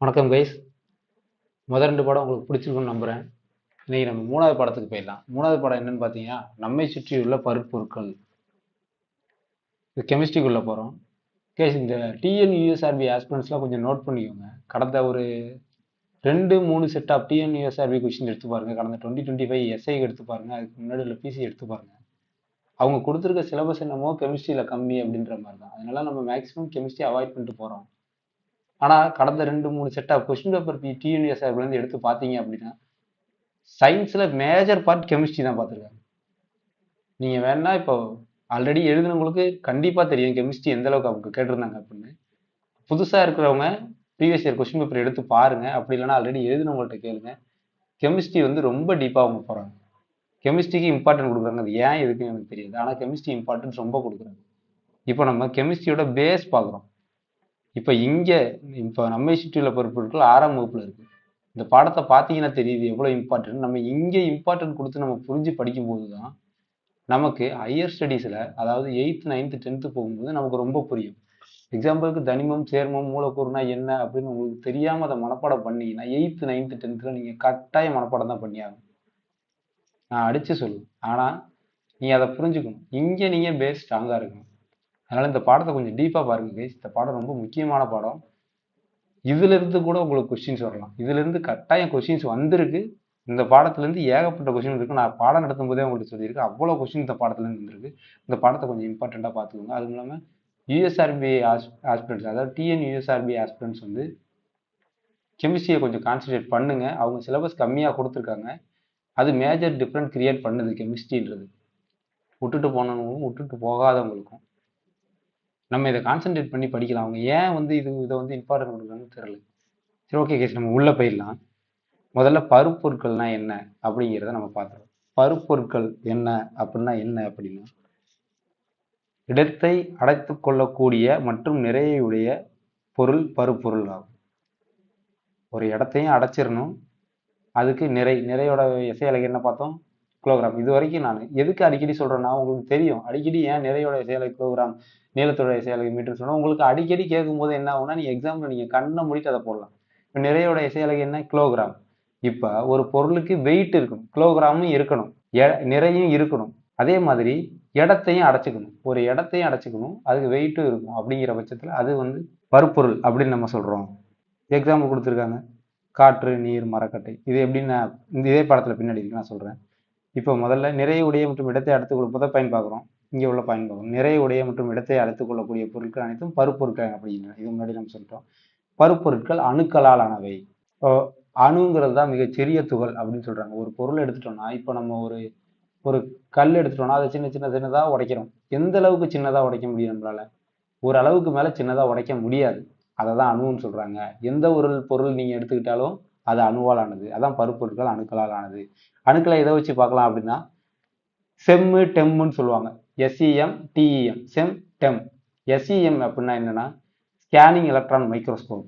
வணக்கம் கைஸ். முதல் 2 படம் உங்களுக்கு பிடிச்சிருக்குன்னு நம்புகிறேன். இன்னைக்கு நம்ம 3வது படத்துக்கு போயிடலாம். 3வது படம் என்னன்னு பார்த்தீங்கன்னா, நம்மை சுற்றியுள்ள பருப்பொருட்கள். இது கெமிஸ்ட்ரிக்குள்ளே போகிறோம். கேஸ் இந்த டிஎன்யூஎஸ்ஆர்பி ஆஸ்பிரண்ட்ஸ்லாம் கொஞ்சம் நோட் பண்ணிக்கோங்க. கடந்த ஒரு 2-3 செட் ஆஃப் டிஎன்யூஎஸ்ஆர்பி கொஸ்டின் எடுத்து பாருங்க. கடந்த 2025 எஸ்ஐ எடுத்து பாருங்க. அதுக்கு முன்னாடி உள்ள பிசி எடுத்து பாருங்க. அவங்க கொடுத்துருக்க சிலபஸ் என்னமோ கெமிஸ்ட்ரியில் கம்மி அப்படின்ற மாதிரி தான். அதனால நம்ம மேக்ஸிமம் கெமிஸ்ட்ரி அவாய்ட் பண்ணிட்டு போகிறோம். ஆனால் கடந்த 2-3 செட் ஆஃப் கொஸ்டின் பேப்பர் டிஎன்யூஎஸ்ஆர்பிலேருந்து எடுத்து பார்த்தீங்க அப்படின்னா, சயின்ஸில் மேஜர் பார்ட் கெமிஸ்ட்ரி தான் பார்த்துருக்காங்க. நீங்கள் வேணா இப்போ ஆல்ரெடி எழுதுனவங்களுக்கு கண்டிப்பாக தெரியும் கெமிஸ்ட்ரி எந்த அளவுக்கு அவங்க கேட்டிருந்தாங்க அப்படின்னு. புதுசாக இருக்கிறவங்க ப்ரீவியஸ் இயர் கொஸ்டின் பேப்பர் எடுத்து பாருங்க. அப்படி இல்லைன்னா ஆல்ரெடி எழுதுனவங்கள்ட்ட கேளுங்க. கெமிஸ்ட்ரி வந்து ரொம்ப டீப்பாக அவங்க போகிறாங்க. கெமிஸ்ட்ரிக்கு இம்பார்ட்டன்ட் கொடுக்குறாங்க. அது ஏன் எதுக்குன்னு எனக்கு தெரியாது. ஆனால் கெமிஸ்ட்ரி இம்பார்ட்டன்ஸ் ரொம்ப கொடுக்குறாங்க. இப்போ நம்ம கெமிஸ்ட்ரியோட பேஸ் பார்க்குறோம். இப்போ நம்மை சுற்றியுள்ள பொருட்கள் 6ஆம் வகுப்புல இருக்கு. இந்த பாடத்தை பார்த்தீங்கன்னா தெரியுது எவ்வளோ இம்பார்ட்டன்ட். நம்ம இங்கே இம்பார்ட்டன்ட் கொடுத்து நம்ம புரிஞ்சு படிக்கும்போது தான் நமக்கு ஹையர் ஸ்டடீஸில், அதாவது 8th 9th 10th போகும்போது நமக்கு ரொம்ப புரியும். எக்ஸாம்பிளுக்கு தனிமம், சேர்மம், மூலக்கூறுனா என்ன அப்படின்னு உங்களுக்கு தெரியாமல் அதை மனப்பாடம் பண்ணீங்கன்னா 8th 9th 10th நீங்கள் கட்டாயம் மனப்பாடம் தான் பண்ணியாகும். நான் அடித்து சொல்லுவேன். ஆனால் நீங்கள் அதை புரிஞ்சுக்கணும். இங்கே நீங்கள் பேஸ் ஸ்ட்ராங்காக இருக்கணும். அதனால் இந்த பாடத்தை கொஞ்சம் டீப்பாக பாருங்க கைஸ். இந்த பாடம் ரொம்ப முக்கியமான பாடம். இதிலிருந்து கூட உங்களுக்கு கொஸ்டின்ஸ் வரலாம். இதிலிருந்து கட்டாயம் கொஸ்டின்ஸ் வந்திருக்கு. இந்த பாடத்துலேருந்து ஏகப்பட்ட கொஸ்டின் இருக்கு. நான் பாடம் நடத்தும் போதே உங்களுக்கு சொல்லியிருக்கேன். அவ்வளோ கொஸ்டின் இந்த பாடத்துலேருந்து வந்திருக்கு. இந்த பாடத்தை கொஞ்சம் இம்பார்ட்டண்ட்டாக பார்த்துக்கோங்க. அதுவும் இல்லாமல் யூஎஸ்ஆர்பி ஆஸ்பிரண்ட்ஸ், அதாவது டிஎன் யூஎஸ்ஆர்பி ஆஸ்பிரண்ட்ஸ் வந்து கெமிஸ்ட்ரியை கொஞ்சம் கான்சன்ட்ரேட் பண்ணுங்க. அவங்க சிலபஸ் கம்மியாக கொடுத்துருக்காங்க. அது மேஜர் டிஃப்ரெண்ட் கிரியேட் பண்ணுது கெமிஸ்ட்ரின்றது. விட்டுட்டு போனவங்களுக்கும் விட்டுட்டு போகாதவங்களுக்கும் நம்ம இதை கான்சென்ட்ரேட் பண்ணி படிக்கலாம். அவங்க ஏன் வந்து இதை வந்து இம்பார்ட்டன்ட் கொடுக்குறாங்கன்னு தெரியல. சரி, ஓகே கேஸ், நம்ம உள்ளே போயிடலாம். முதல்ல பருப்பொருட்கள்னா என்ன அப்படிங்கிறத நம்ம பார்த்துருவோம். பருப்பொருட்கள் என்ன அப்படின்னா, இடத்தை அடைத்து கொள்ளக்கூடிய மற்றும் நிறையுடைய பொருள் பருப்பொருள் ஆகும். ஒரு இடத்தையும் அடைச்சிடணும். அதுக்கு நிறையோட எஸ்ஐ அலகு என்ன பார்த்தோம்? கிலோகிராம். இது வரைக்கும் நான் எதுக்கு அடிக்கடி சொல்றேன்னா, உங்களுக்கு தெரியும் அடிக்கடி ஏன் நிறையோட எஸ்ஐ அலகு கிலோகிராம், நீளத்தோட எஸ்ஐ அலகு மீட்டர் சொன்னா உங்களுக்கு அடிக்கடி கேட்கும் போது என்ன ஆகும்னா, நீங்க எக்ஸாம்ல நீங்க கண்ணை மூடிட்டு அதை போடலாம். இப்போ நிறையோட எஸ்ஐ அலகு என்ன? கிலோகிராம். இப்ப ஒரு பொருளுக்கு வெயிட் இருக்கணும், கிலோகிராமும் இருக்கணும், நிறையும் இருக்கணும். அதே மாதிரி இடத்தையும் அடைச்சிக்கணும். ஒரு இடத்தையும் அடைச்சிக்கணும், அதுக்கு வெயிட்டும் இருக்கும். அப்படிங்கிற பட்சத்துல அது வந்து பருப்பொருள் அப்படின்னு நம்ம சொல்றோம். எக்ஸாம்பிள் கொடுத்துருக்காங்க, காற்று, நீர், மரக்கட்டை. இது எப்படின்னு இந்த இதே படத்துல பின்னாடி இருக்கு, நான் சொல்றேன். இப்போ முதல்ல நிறைய உடைய மற்றும் இடத்தை அடைத்துக்கொள்ள புத பயன் பார்க்குறோம். இங்கே உள்ள பயன் பார்க்கணும். நிறைய உடைய மற்றும் இடத்தை அடைத்துக் கொள்ளக்கூடிய பொருட்கள் அனைத்தும் பருப்பொருட்கள் அப்படிங்கிறாங்க. இது முன்னாடி நம்ம சொல்லிட்டோம். பருப்பொருட்கள் அணுக்களால் ஆனவை. இப்போ அணுங்கிறது தான் மிகச்சிறிய துகள் அப்படின்னு சொல்றாங்க. ஒரு பொருள் எடுத்துட்டோம்னா, இப்போ நம்ம ஒரு கல் எடுத்துட்டோம்னா அதை சின்னதாக உடைக்கிறோம். எந்த அளவுக்கு சின்னதாக உடைக்க முடியும் நம்மளால? ஒரு அளவுக்கு மேல சின்னதாக உடைக்க முடியாது. அதை தான் அணுன்னு சொல்றாங்க. எந்த ஒரு பொருள் நீங்க எடுத்துக்கிட்டாலும் அது அணுவால் ஆனது. அதான் பருப்பொருட்கள் அணுக்களால் ஆனது. அணுக்களை எதை வச்சு பார்க்கலாம் அப்படின்னா, செம்மு டெம்முன்னு சொல்லுவாங்க. எஸ்இஎம் டிஇஎம், செம் டெம். எஸ்இஎம் அப்படின்னா என்னன்னா, scanning electron microscope,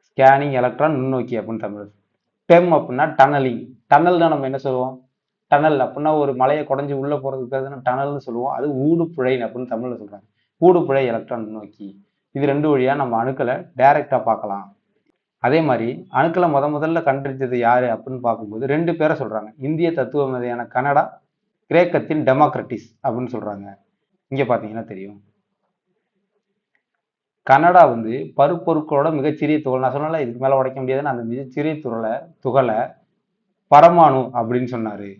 scanning electron நுண்ணோக்கி அப்படின்னு தமிழ். டெம் அப்படின்னா டனலிங். டனல் தான் நம்ம என்ன சொல்லுவோம்? டனல் அப்படின்னா ஒரு மலையை குடஞ்சி உள்ள போறதுக்கு டனல்னு சொல்லுவோம். அது ஊடுபுழை அப்படின்னு தமிழ்ல சொல்றாங்க. ஊடுபுழை எலக்ட்ரான் நுண்ணோக்கி. இது 2 வழியா நம்ம அணுக்களை டைரக்டா பார்க்கலாம். அதே மாதிரி அணுக்களை முதல்ல கண்டறிஞ்சது யாரு அப்படின்னு பார்க்கும்போது 2 பேரை சொல்றாங்க. இந்திய தத்துவ மேதையான கனடா, கிரேக்கத்தின் டெமோக்ரட்டிஸ் அப்படின்னு சொல்றாங்க. இங்க பாத்தீங்கன்னா தெரியும். கனடா வந்து பருப்பொருட்களோட மிகச்சிறிய துகள், நான் சொன்னால இதுக்கு மேல உடைக்க முடியாதுன்னு, அந்த மிகச்சிறிய துகளை பரமாணு அப்படின்னு சொன்னாரு.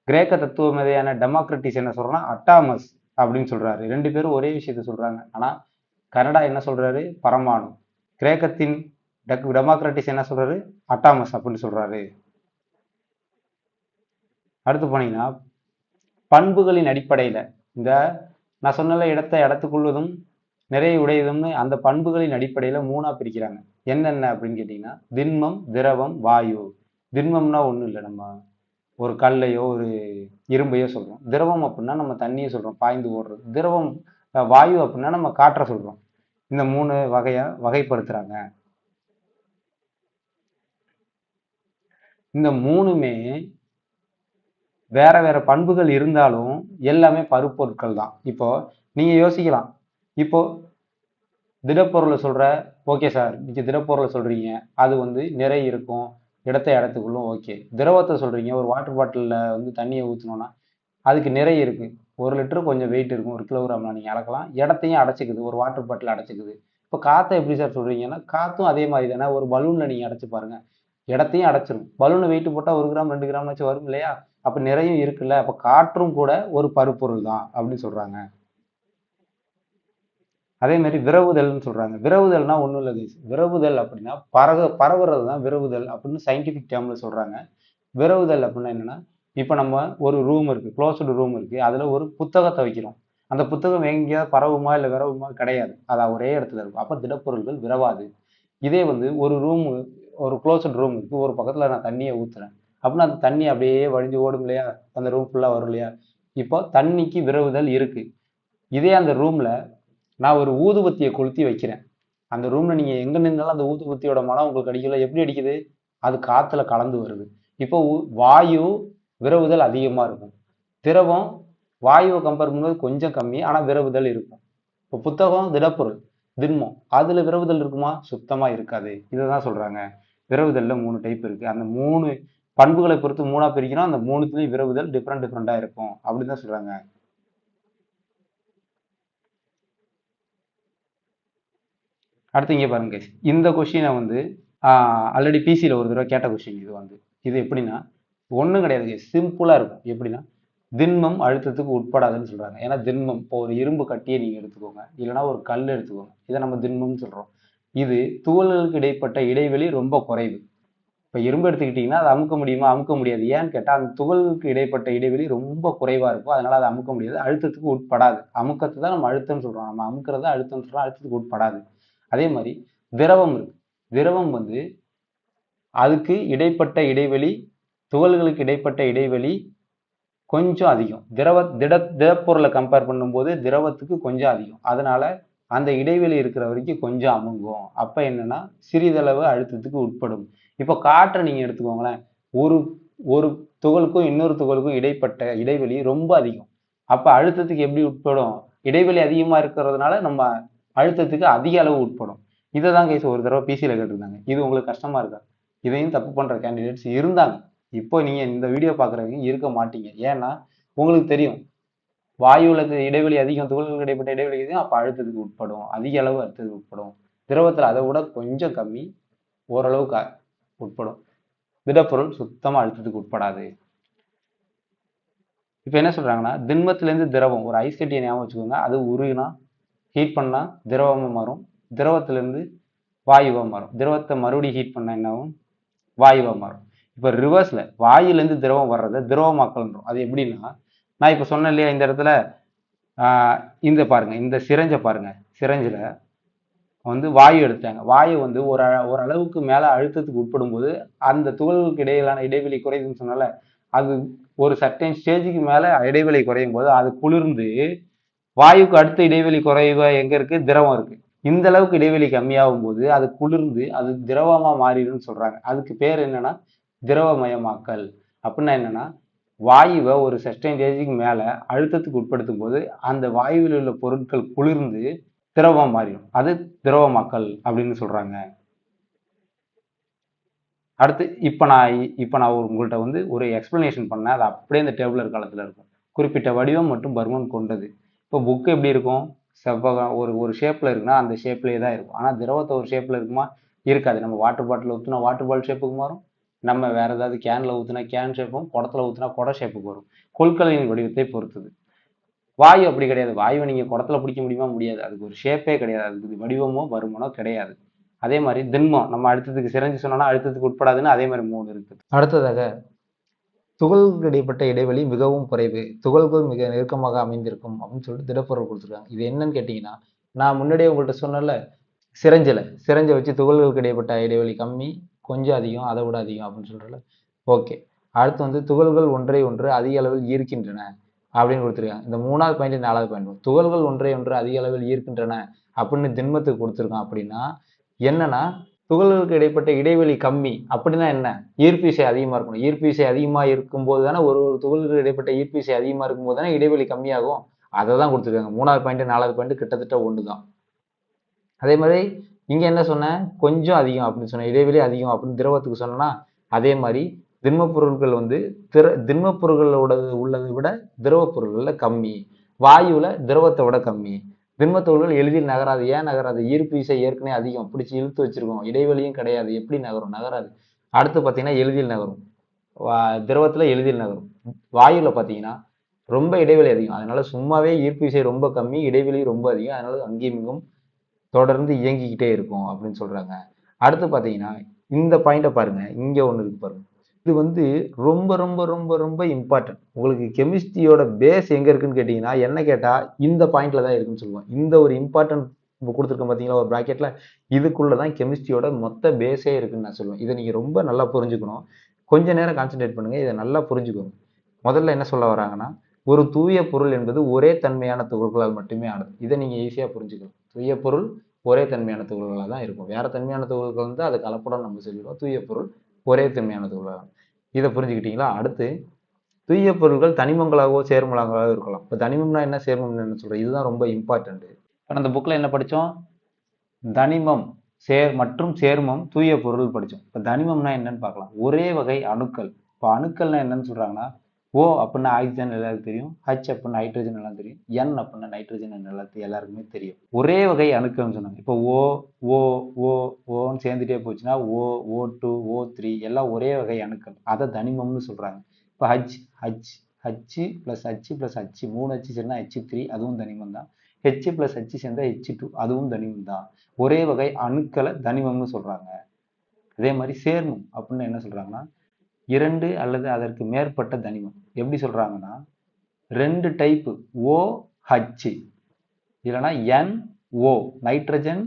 கிரேக்க தத்துவ மேதையான டெமோக்ரட்டிஸ் என்ன சொல்றான்னா அட்டாமஸ் அப்படின்னு சொல்றாரு. 2 பேரும் ஒரே விஷயத்த சொல்றாங்க. ஆனா கனடா என்ன சொல்றாரு? பரமாணு. கிரேக்கத்தின் டெமோக்ரட்டிஸ் என்ன சொல்றாரு? அட்டாமஸ் அப்படின்னு சொல்றாரு. அடுத்து போனீங்கன்னா, பண்புகளின் அடிப்படையில இந்த நான் சொன்ன இடத்தை அடைத்துக்கொள்வதும் நிறைய உடையதும்னு அந்த பண்புகளின் அடிப்படையில 3ஆ பிரிக்கிறாங்க. என்னென்ன அப்படின்னு கேட்டீங்கன்னா, திண்மம், திரவம், வாயு. திண்மம்னா ஒண்ணும் இல்லை, நம்ம ஒரு கல்லையோ ஒரு இரும்பையோ சொல்றோம். திரவம் அப்படின்னா நம்ம தண்ணியை சொல்றோம், பாய்ந்து ஓடுறது. திரவம் வாயு அப்படின்னா நம்ம காற்றை சொல்றோம். இந்த 3 வகையா வகைப்படுத்துறாங்க. இந்த 3மே வேற வேற பண்புகள் இருந்தாலும் எல்லாமே பருப்பொருட்கள் தான். இப்போ நீங்க யோசிக்கலாம், இப்போ திடப்பொருளை சொல்ற, ஓகே சார், நீங்க திடப்பொருளை சொல்றீங்க, அது வந்து நிறை இருக்கும், இடத்தை அடைத்துக்கொள்ளும், ஓகே. திரவத்தை சொல்றீங்க, ஒரு வாட்டர் பாட்டிலில் வந்து தண்ணியை ஊற்றணும்னா அதுக்கு நிறை இருக்கு. 1 லிட்டர் கொஞ்சம் வெயிட் இருக்கும், 1 கிலோகிராம்ல நீங்க அளக்கலாம், இடத்தையும் அடைச்சிக்குது, ஒரு வாட்டர் பாட்டில் அடைச்சிக்குது. இப்போ காற்றை எப்படி சார் சொல்றீங்கன்னா, காத்தும் அதே மாதிரி தானே. ஒரு பலூன்ல நீங்க அடைச்சு பாருங்க, இடத்தையும் அடைச்சிரும். பலூனை வெயிட் போட்டால் 1 கிராம் 2 கிராம் வரும் இல்லையா? அப்போ நிறையும் இருக்குல்ல. அப்போ காற்றும் கூட ஒரு பருப்பொருள் தான் அப்படின்னு சொல்றாங்க. அதே மாதிரி விரவுதல்னு சொல்றாங்க. விரவுதல்னா ஒன்றும் இல்லை guys. விரவுதல் அப்படின்னா பரவுறது தான் விரவுதல் அப்படின்னு சயின்டிபிக் டேர்ம்ல சொல்றாங்க. விரவுதல் அப்படின்னா என்னன்னா, இப்போ நம்ம ஒரு ரூம் இருக்கு, க்ளோஸ்டு ரூம் இருக்கு, அதுல ஒரு புத்தகத்தை வைக்கிறோம். அந்த புத்தகம் எங்கேயாவது பரவுமா இல்லை விரவுமா? கிடையாது, அது ஒரே இடத்துல இருக்கும். அப்போ திடப்பொருள்கள் விரவாது. இதே வந்து ஒரு ரூம், ஒரு க்ளோஸ்டு ரூம் இருக்கு, ஒரு பக்கத்துல நான் தண்ணியை ஊத்துறேன் அப்படின்னா அந்த தண்ணி அப்படியே வழிஞ்சு ஓடும் இல்லையா? அந்த ரூம் ஃபுல்லா வரும் இல்லையா? இப்போ தண்ணிக்கு விரவுதல் இருக்கு. இதே அந்த ரூம்ல நான் ஒரு ஊதுபத்தியை கொளுத்தி வைக்கிறேன். அந்த ரூம்ல நீங்க எங்க நின்றாலும் அந்த ஊதுபத்தியோட மனம் உங்களுக்கு அடிக்கல. எப்படி அடிக்குது? அது காத்துல கலந்து வருது. இப்போ வாயு விரவுதல் அதிகமா இருக்கும். திரவம் வாயுவை கம்பேர் பண்ணும்போது கொஞ்சம் கம்மி, ஆனா விரவுதல் இருக்கும். இப்போ புத்தகம் திடப்பொருள், திண்மம், அதுல விரவுதல் இருக்குமா? சுத்தமா இருக்காது. இதைதான் சொல்றாங்க. விரவுதல்ல 3 டைப் இருக்கு. அந்த 3 பண்புகளை பொறுத்து 3ஆ பிரிக்கிறோம். அந்த 3த்துலயும் விரவுதல் டிஃப்ரெண்டா இருக்கும் அப்படின்னு தான் சொல்றாங்க. அடுத்து இங்கே பாருங்க guys. இந்த கொஸ்டினை வந்து ஆல்ரெடி பிசியில் ஒரு தடவை கேட்ட கொஸ்டின் இது வந்து. இது எப்படின்னா ஒன்றும் கிடையாது guys. சிம்பிளாக இருக்கும். எப்படின்னா திண்மம் அழுத்தத்துக்கு உட்படாதுன்னு சொல்றாங்க. ஏன்னா திண்மம், இப்போ ஒரு இரும்பு கட்டியை நீங்க எடுத்துக்கோங்க, இல்லைன்னா ஒரு கல் எடுத்துக்கோங்க, இதை நம்ம திண்மம்னு சொல்றோம். இது துகள்களுக்கு இடைப்பட்ட இடைவெளி ரொம்ப குறைவு. இப்போ இரும்பு எடுத்துக்கிட்டிங்கன்னா அதை அமுக்க முடியுமா? அமுக்க முடியாது. ஏன்னு கேட்டால் அந்த துகள்களுக்கு இடைப்பட்ட இடைவெளி ரொம்ப குறைவாக இருக்கும், அதனால அதை அமுக்க முடியாது. அழுத்தத்துக்கு உட்படாது. அமுக்கத்தை தான் நம்ம அழுத்தம்னு சொல்றோம், நம்ம அமுக்கிறத அழுத்தம்னு சொல்றோம். அழுத்தத்துக்கு உட்படாது. அதே மாதிரி திரவம் இருக்கு. திரவம் வந்து அதுக்கு இடைப்பட்ட இடைவெளி, துகள்களுக்கு இடைப்பட்ட இடைவெளி கொஞ்சம் அதிகம். திடப்பொருளை கம்பேர் பண்ணும்போது திரவத்துக்கு கொஞ்சம் அதிகம். அதனால அந்த இடைவெளி இருக்கிற வரைக்கும் கொஞ்சம் அமுங்கும். அப்ப என்னன்னா சிறிதளவு அழுத்தத்துக்கு உட்படும். இப்போ காற்றை நீங்க எடுத்துக்கோங்களேன். ஒரு ஒரு துகளுக்கும் இன்னொரு துகளுக்கும் இடைப்பட்ட இடைவெளி ரொம்ப அதிகம். அப்ப அழுத்தத்துக்கு எப்படி உட்படும்? இடைவெளி அதிகமா இருக்கிறதுனால நம்ம அழுத்தத்துக்கு அதிக அளவு உட்படும். இதை தான் கைஸ் ஒரு தடவை பிசியில் கேட்டிருந்தாங்க. இது உங்களுக்கு கஷ்டமா இருக்கா? இதையும் தப்பு பண்ற கேண்டிடேட்ஸ் இருந்தாங்க. இப்போ நீங்க இந்த வீடியோ பாக்குறவங்க இருக்க மாட்டீங்க. ஏன்னா உங்களுக்கு தெரியும், வாயுல இடைவெளி அதிகம், துகள்களுக்கு இடைப்பட்ட இடைவெளி அதிகம், அப்ப அழுத்தத்துக்கு உட்படும், அதிக அளவு அழுத்தத்துக்கு உட்படும். திரவத்துல அதை விட கொஞ்சம் கம்மி, ஓரளவுக்கு உட்படும். திடப்பொருள் சுத்தமா அழுத்தத்துக்கு உட்படாது. இப்ப என்ன சொல்றாங்கன்னா, திண்மத்துல இருந்து திரவம், ஒரு ஐஸ் கட்டியை ஞாபகம் வச்சுக்கோங்க, அது உருகினா ஹீட் பண்ணா திரவமா மாறும், திரவத்துல இருந்து வாயுவா மாறும். திரவத்தை மறுபடியும் ஹீட் பண்ணா என்னாகும்? வாயுவா மாறும். இப்ப ரிவர்ஸ்ல வாயுலேருந்து திரவம் வர்றதை திரவமாக்கல்ன்றோம். அது எப்படின்னா, நான் இப்ப சொன்னேன் இல்லையா, இந்த இடத்துல இந்த பாருங்க, இந்த சிரஞ்சை பாருங்க. சிரஞ்சில் வந்து வாயு எடுத்தாங்க. வாயு வந்து ஒரு அளவுக்கு மேல அழுத்தத்துக்கு உட்படும் போது அந்த துகள்களுக்கு இடையிலான இடைவெளி குறையுதுன்னு சொன்னால, அது ஒரு சர்டைன் ஸ்டேஜுக்கு மேல இடைவெளி குறையும் போது அது குளிர்ந்து வாயுக்கு அடுத்த இடைவெளி குறைவா எங்க இருக்கு? திரவம் இருக்கு. இந்த அளவுக்கு இடைவெளி கம்மியாகும் போது அது குளிர்ந்து அது திரவமா மாறிடும்னு சொல்றாங்க. அதுக்கு பேர் என்னன்னா திரவமயமாக்கல். அப்படின்னா என்னன்னா, வாயுவை ஒரு சர்டைன் ஸ்டேஜுக்கு மேல அழுத்தத்துக்கு உட்படுத்தும் போது அந்த வாயுவில் உள்ள பொருட்கள் குளிர்ந்து திரவமா மாறிடும். அது திரவமாக்கல் அப்படின்னு சொல்றாங்க. அடுத்து இப்ப நான் உங்கள்கிட்ட வந்து ஒரு எக்ஸ்பிளனேஷன் பண்ணேன். அது அப்படியே இந்த டேபிளர் காலத்துல இருக்கும். குறிப்பிட்ட வடிவம் மற்றும் பருமன் கொண்டது. இப்போ புக்கு எப்படி இருக்கும்? செவ்வகம் ஒரு ஷேப்ல இருக்குன்னா அந்த ஷேப்லேயே தான் இருக்கும். ஆனா திரவத்தை ஒரு ஷேப்ல இருக்குமா? இருக்காது. நம்ம வாட்டர் பாட்டில் ஊற்றினா வாட்டர் பாட்டில் ஷேப்புக்கு மாறும். நம்ம வேற ஏதாவது கேன்ல ஊற்றினா கேன் ஷேப்பும், குடத்துல ஊற்றினா குட ஷேப்புக்கு வரும். கொள்கலனின் வடிவத்தை பொறுத்தது. வாயு அப்படி கிடையாது. வாயுவை நீங்க குடத்துல பிடிக்க முடியுமா? முடியாது. அதுக்கு ஒரு ஷேப்பே கிடையாது. அதுக்கு வடிவமோ பருமனோ கிடையாது. அதே மாதிரி திண்மம், நம்ம அழுத்தத்துக்கு சிரஞ்சு சொன்னோம்னா அழுத்தத்துக்கு உட்படாதுன்னு அதே மாதிரி 3 இருக்கு. அடுத்ததாக துகள்களுக்கு இடைப்பட்ட இடைவெளி மிகவும் குறைவு, துகள்கள் மிக நெருக்கமாக அமைந்திருக்கும் அப்படின்னு சொல்லிட்டு திடப்பொருள் கொடுத்துருக்காங்க. இது என்னன்னு கேட்டீங்கன்னா, நான் முன்னாடியே உங்கள்கிட்ட சொன்னல, சிரஞ்சை வச்சு துகள்களுக்கு இடைப்பட்ட இடைவெளி கம்மி, கொஞ்சம் அதிகம், அதை விட அதிகம் அப்படின்னு சொல்றல. ஓகே. அடுத்து வந்து துகள்கள் ஒன்றை ஒன்று அதிக அளவில் ஈர்க்கின்றன அப்படின்னு கொடுத்துருக்காங்க. இந்த 3வது பாயிண்ட் 4வது பாயிண்ட், துகள்கள் ஒன்றை ஒன்று அதிக அளவில் ஈர்க்கின்றன அப்படின்னு திண்மத்துக்கு கொடுத்துருக்கான். அப்படின்னா என்னன்னா, துகள்களுக்கு இடைப்பட்ட இடைவெளி கம்மி அப்படின்னா என்ன? ஈர்ப்பு விசை அதிகமா இருக்கணும். ஈர்ப்பு விசை அதிகமா இருக்கும்போது தானே ஒரு துகள்களுக்கு இடைப்பட்ட ஈர்ப்பு விசை அதிகமா இருக்கும்போது தானே இடைவெளி கம்மியாகும். அதை தான் கொடுத்துருக்காங்க. 3வது பாயிண்ட் 4வது பாயிண்ட் கிட்டத்தட்ட ஒன்று தான். அதே மாதிரி இங்கே என்ன சொன்னேன், கொஞ்சம் அதிகம் அப்படின்னு சொன்னேன், இடைவெளி அதிகம் அப்படின்னு திரவத்துக்கு சொன்னேன்னா, அதே மாதிரி திண்மப் பொருட்கள் வந்து திண்மப் பொருட்களோட உள்ளதை விட திரவப் பொருள்களில் கம்மி, வாயுவில் திரவத்தை விட கம்மி. திண்மத் துகள்கள் எளிதில் நகராது. ஏன் நகராது? ஈர்ப்பு விசை ஏற்கனவே அதிகம், பிடிச்சி இழுத்து வச்சிருக்கோம், இடைவெளியும் கிடையாது, எப்படி நகரும்? நகராது. அடுத்து பார்த்தீங்கன்னா எளிதில் நகரும், திரவத்தில் எளிதில் நகரும். வாயுவில் பார்த்தீங்கன்னா ரொம்ப இடைவெளி அதிகம், அதனால சும்மாவே ஈர்ப்பு விசை ரொம்ப கம்மி, இடைவெளி ரொம்ப அதிகம், அதனால அங்கேயும் இங்கும் தொடர்ந்து இயங்கிக்கிட்டே இருக்கும் அப்படின்னு சொல்றாங்க. அடுத்து பார்த்தீங்கன்னா இந்த பாயிண்ட்டை பாருங்க, இங்க ஒன்று இருக்கு பாருங்க. இது வந்து ரொம்ப ரொம்ப ரொம்ப ரொம்ப இம்பார்ட்டன்ட். உங்களுக்கு கெமிஸ்ட்ரியோட பேஸ் எங்க இருக்குன்னு கேட்டீங்கன்னா, என்ன கேட்டா இந்த பாயிண்ட்ல தான் இருக்குன்னு சொல்லுவோம். இந்த ஒரு இம்பார்ட்டன்ட் கொடுத்துருக்கேன் பார்த்தீங்களா ஒரு ப்ராக்கெட்ல, இதுக்குள்ள தான் கெமிஸ்ட்ரியோட மொத்த பேஸே இருக்குன்னு நான் சொல்லுவேன். இதை நீங்க ரொம்ப நல்லா புரிஞ்சுக்கணும். கொஞ்ச நேரம் கான்சென்ட்ரேட் பண்ணுங்க, இதை நல்லா புரிஞ்சுக்கோங்க. முதல்ல என்ன சொல்ல வராங்கன்னா, ஒரு தூய பொருள் என்பது ஒரே தன்மையான துகள்களால் மட்டுமே ஆனது. இதை நீங்க ஈஸியா புரிஞ்சுக்கலாம். தூய பொருள் ஒரே தன்மையான துகள்களாக தான் இருக்கும். வேற தன்மையான துகள்கள் வந்து அது கலப்படம் நம்ம சொல்லிடுவோம். தூய பொருள் ஒரே தன்மையான துகள்களாக. இதை புரிஞ்சுக்கிட்டீங்களா? அடுத்து தூய பொருட்கள் தனிமங்களாகவோ சேர்மங்களாகவோ இருக்கலாம். இப்போ தனிமம்னா என்ன, சேர்மம்னு என்ன சொல்றேன், இதுதான் ரொம்ப இம்பார்ட்டன்ட். இப்போ அந்த புக்ல என்ன படித்தோம்? தனிமம் மற்றும் சேர்மம் தூய பொருள் படித்தோம். இப்போ தனிமம்னா என்னன்னு பார்க்கலாம். ஒரே வகை அணுக்கள். இப்போ அணுக்கள்னா என்னன்னு சொல்றாங்கன்னா, ஓ அப்படின்னா ஆக்சிஜன் எல்லாருக்கும் தெரியும், ஹச் அப்படின்னா ஹைட்ரஜன் எல்லாம் தெரியும், என் அப்படின்னா நைட்ரஜன் எல்லாருக்குமே தெரியும். ஒரே வகை அணுக்கள்னு சொன்னாங்க. இப்போ ஓ ஓ ஓ ஓன்னு சேர்ந்துட்டே போச்சுன்னா O2 O3 எல்லாம் ஒரே வகை அணுக்கள், அதை தனிமம்னு சொல்றாங்க. இப்போ H H H plus H plus H 3 H சேர்ந்தா H3, அதுவும் தனிமம் தான். ஹெச் பிளஸ் ஹச் சேர்ந்தா H2, அதுவும் தனிமம் தான். ஒரே வகை அணுக்களை தனிமம்னு சொல்றாங்க. அதே மாதிரி சேர்மம் அப்படின்னு என்ன சொல்றாங்கன்னா, இரண்டு அல்லது அதற்கு மேற்பட்ட தனிமம். எப்படி சொல்றாங்கன்னா, ரெண்டு டைப்பு OH இல்லைன்னா NO நைட்ரஜன்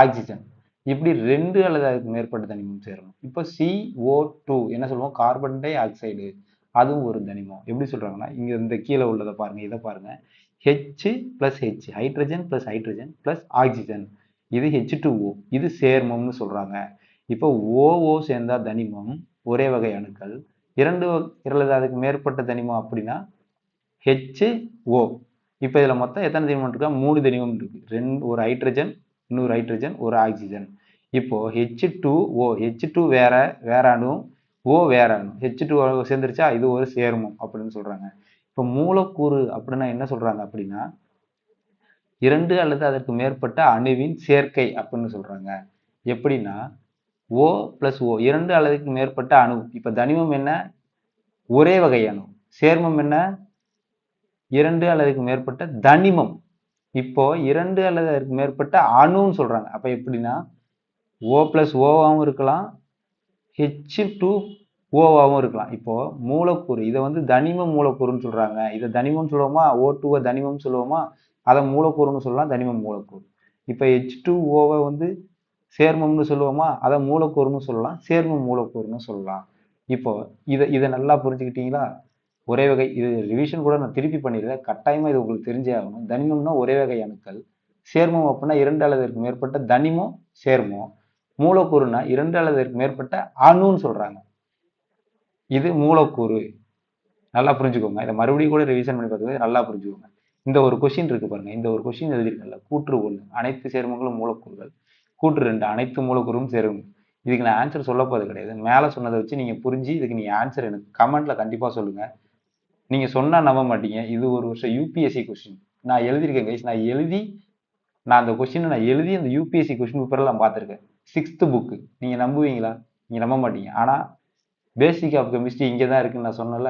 ஆக்சிஜன், இப்படி ரெண்டு அல்லது அதுக்கு மேற்பட்ட தனிமம் சேரணும். இப்போ CO2 என்ன சொல்லுவோம், கார்பன் டை ஆக்சைடு, அதுவும் ஒரு தனிமம். எப்படி சொல்றாங்கன்னா, இங்க இந்த கீழே உள்ளதை பாருங்க, இதை பாருங்க, H plus H hydrogen plus hydrogen plus oxygen, இது H2O, இது சேர்மம்னு சொல்றாங்க. இப்போ OO சேர்ந்தா தனிமம், ஒரே வகை அணுக்கள். இரண்டு அல்லது அதுக்கு மேற்பட்ட தனிமம் அப்படின்னா HO. இப்போ இதுல மொத்தம் எத்தனை தனிமம் இருக்கா? 3 தனிமம் இருக்கு. ஒரு ஹைட்ரஜன், இன்னொரு ஹைட்ரஜன், ஒரு ஆக்சிஜன். இப்போ H2O, H2 வேற வேற அணு, O வேற அணு, H2O சேர்ந்துருச்சா, இது ஒரு சேர்மம் அப்படின்னு சொல்றாங்க. இப்போ மூலக்கூறு அப்படின்னா என்ன சொல்றாங்க அப்படின்னா, இரண்டு அல்லது அதற்கு மேற்பட்ட அணுவின் சேர்க்கை அப்படின்னு சொல்றாங்க. எப்படின்னா O பிளஸ் O, இரண்டு அல்லதுக்கு மேற்பட்ட அணு. இப்ப தனிமம் என்ன? ஒரே வகை அணு. சேர்மம் என்ன? இரண்டு அல்லதுக்கு மேற்பட்ட தனிமம். இப்போ இரண்டு அல்லது அதற்கு மேற்பட்ட அணுன்னு சொல்றாங்க. அப்ப எப்படின்னா O பிளஸ் ஓவாவும் இருக்கலாம், H2Oவாவும் இருக்கலாம். இப்போ மூலக்கூறு, இதை வந்து தனிம மூலக்கூறுன்னு சொல்றாங்க. இதை தனிமம் சொல்லுவோமா? O2 தனிமம் சொல்லுவோமா? அதை மூலக்கூறுன்னு சொல்லலாம், தனிம மூலக்கூறு. இப்ப H2Oவை வந்து சேர்மம்னு சொல்லுவோமா? அதை மூலக்கூறுன்னு சொல்லலாம், சேர்ம மூலக்கூறுன்னு சொல்லலாம். இப்போ இதை நல்லா புரிஞ்சுக்கிட்டீங்களா? ஒரே வகை, இது ரிவிஷன் கூட நான் திருப்பி பண்ணிடுறேன், கட்டாயமா இது உங்களுக்கு தெரிஞ்சே ஆகணும். தனிமம்னா ஒரே வகை அணுக்கள், சேர்மம் அப்படின்னா இரண்டு அல்லதற்கு மேற்பட்ட தனிமம் சேர்மம், மூலக்கூறுனா இரண்டு அல்லதற்கு மேற்பட்ட அணுன்னு சொல்றாங்க. இது மூலக்கூறு. நல்லா புரிஞ்சுக்கோங்க. இதை மறுபடியும் கூட ரிவிஷன் பண்ணி பார்த்துக்கோங்க, நல்லா புரிஞ்சுக்கோங்க. இந்த ஒரு கொஸ்டின் இருக்கு பாருங்க, இந்த ஒரு கொஸ்டின் எழுதிருக்கல, கூற்று 1 அனைத்து சேர்மங்களும் மூலக்கூறுகள், கூற்று 2 அனைத்து மூலக்கூறும் சேர்மம். இதுக்கு நான் ஆன்சர் சொல்ல போறது கிடையாது. மேல சொன்னதை வச்சு நீங்க புரிஞ்சு இதுக்கு நீங்க ஆன்சர் எனக்கு கமெண்ட்ல கண்டிப்பா சொல்லுங்க. நீங்க சொன்னா நம்ப மாட்டீங்க, இது ஒரு வருஷம் யூபிஎஸ்சி கொஸ்டின் நான் எழுதியிருக்கேன் கைஸ். நான் அந்த கொஸ்டினை நான் எழுதி அந்த யூபிஎஸ்சி கொஸ்டின் பேப்பர்ல நான் பார்த்துருக்கேன். 6th book. நீங்க நம்புவீங்களா? நீங்க நம்ப மாட்டீங்க. ஆனா பேசிக் ஆஃப் கெமிஸ்ட்ரி இங்கே தான் இருக்குன்னு நான் சொன்னல,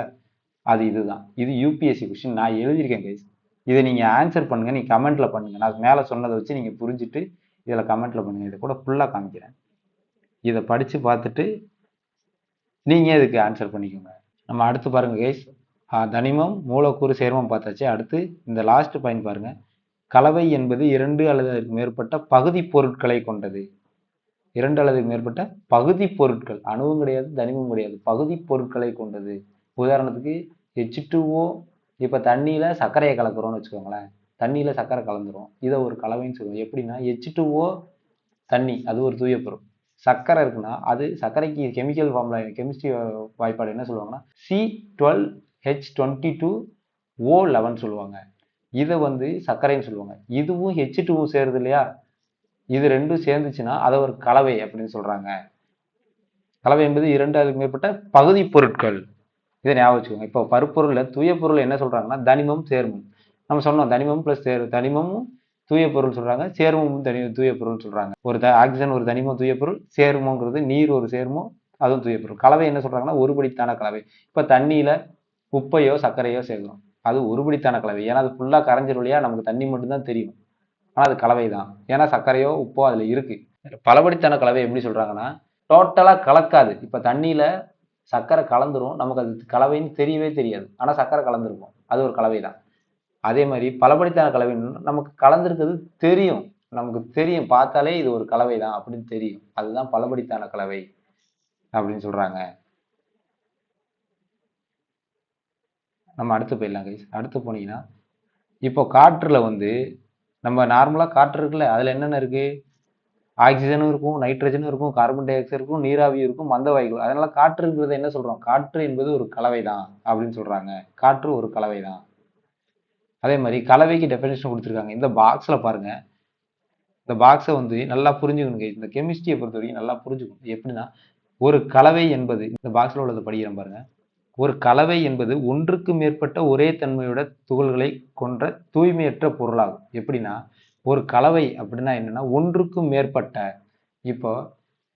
அது இதுதான். இது யூபிஎஸ்சி கொஸ்டின் நான் எழுதியிருக்கேன் கைஸ். இதை நீங்க ஆன்சர் பண்ணுங்க, நீங்க கமெண்ட்ல பண்ணுங்க. நான் மேல சொன்னதை வச்சு நீங்க புரிஞ்சுட்டு இதுல கமெண்ட்ல பண்ணுங்க. இதை கூட ஃபுல்லா காமிக்கிறேன், இதை படிச்சு பார்த்துட்டு நீங்க இதுக்கு ஆன்சர் பண்ணிக்கோங்க. நம்ம அடுத்து பாருங்க கைஸ், தனிமம் மூலக்கூறு சேர்மம் பார்த்தாச்சு. அடுத்து இந்த லாஸ்ட் பாயிண்ட் பாருங்க, கலவை என்பது இரண்டு அல்லது அதற்கு மேற்பட்ட பகுதி பொருட்களை கொண்டது. இரண்டு அல்லது மேற்பட்ட பகுதி பொருட்கள், அணுவும் கிடையாது தனிமம் கிடையாது, பகுதி பொருட்களை கொண்டது. உதாரணத்துக்கு H2O, இப்ப தண்ணியில சர்க்கரையை கலக்குறோம்னு வச்சுக்கோங்களேன், தண்ணியில சர்க்கரை கலந்துரும், இதை ஒரு கலவைன்னு சொல்லுவோம். எப்படின்னா H2O தண்ணி, அது ஒரு தூய பொருள். சர்க்கரை இருக்குன்னா அது சர்க்கரைக்கு கெமிக்கல் ஃபார்முலா, கெமிஸ்ட்ரி வாய்ப்பாடு என்ன சொல்லுவாங்கன்னா C12H22O11 சொல்லுவாங்க. இதை வந்து சர்க்கரைன்னு சொல்லுவாங்க. இதுவும் H2O சேருது இல்லையா, இது ரெண்டும் சேர்ந்துச்சுன்னா அதை ஒரு கலவை அப்படின்னு சொல்றாங்க. கலவை என்பது 2 அதுக்கு மேற்பட்ட பகுதி பொருட்கள். இதை ஞாபகம் வச்சுக்கோங்க. இப்போ பருப்பொருள்ல தூய பொருள் என்ன சொல்றாங்கன்னா தனிமம் சேர்மம். நம்ம சொன்னோம் தனிமம் பிளஸ் தனிமமும் தூய பொருள் சொல்றாங்க, சேர்மமும் தூய பொருள் சொல்றாங்க. ஒரு ஆக்சிஜன் ஒரு தனிமம் தூய பொருள், சேர்மங்கிறது நீர் ஒரு சேர்மம், அதுவும் தூய பொருள். கலவை என்ன சொல்றாங்கன்னா ஒருபடித்தான கலவை. இப்ப தண்ணியில உப்பையோ சர்க்கரையோ சேர்க்கிறோம், அது ஒருபடித்தான கலவை. ஏன்னா அது ஃபுல்லா கரைஞ்சிரும் இல்லையா, நமக்கு தண்ணி மட்டும்தான் தெரியும், ஆனா அது கலவை தான். ஏன்னா சர்க்கரையோ உப்போ அதுல இருக்கு. பலபடித்தான கலவை எப்படி சொல்றாங்கன்னா டோட்டலா கலக்காது. இப்ப தண்ணியில சர்க்கரை கலந்துரும், நமக்கு அது கலவைன்னு தெரியவே தெரியாது, ஆனா சர்க்கரை கலந்துருக்கும், அது ஒரு கலவை தான். அதே மாதிரி பலபடித்தான கலவை நமக்கு கலந்துருக்கிறது தெரியும், நமக்கு தெரியும், பார்த்தாலே இது ஒரு கலவை தான் அப்படின்னு தெரியும், அதுதான் பலபடித்தான கலவை அப்படின்னு சொல்றாங்க. நம்ம அடுத்து போயிடலாம் கைஸ். அடுத்து போனீங்கன்னா இப்போ காற்றுல வந்து நம்ம நார்மலா காற்று இருக்குல்ல, அதுல என்னென்ன இருக்கு, ஆக்சிஜனும் இருக்கும், நைட்ரஜனும் இருக்கும், கார்பன் டை ஆக்சைடு இருக்கும், நீராவி இருக்கும், மந்த வாயுகள். அதனால காற்றுங்கிறத என்ன சொல்றோம், காற்று என்பது ஒரு கலவை தான் அப்படின்னு சொல்றாங்க. காற்று ஒரு கலவை தான். அதே மாதிரி கலவைக்கு டெஃபினேஷன் கொடுத்துருக்காங்க இந்த பாக்ஸ்ல பாருங்க. இந்த பாக்ஸை வந்து நல்லா புரிஞ்சுக்கணுங்க. இந்த கெமிஸ்ட்ரியை பொறுத்த வரைக்கும் நல்லா புரிஞ்சுக்கணும். எப்படின்னா ஒரு கலவை என்பது, இந்த பாக்ஸ்ல உள்ளதை படிக்கிறேன் பாருங்க. ஒரு கலவை என்பது ஒன்றுக்கு மேற்பட்ட ஒரே தன்மையோட துகள்களை கொண்ட தூய்மையற்ற பொருளாகும். எப்படின்னா ஒரு கலவை அப்படின்னா என்னன்னா ஒன்றுக்கும் மேற்பட்ட, இப்போ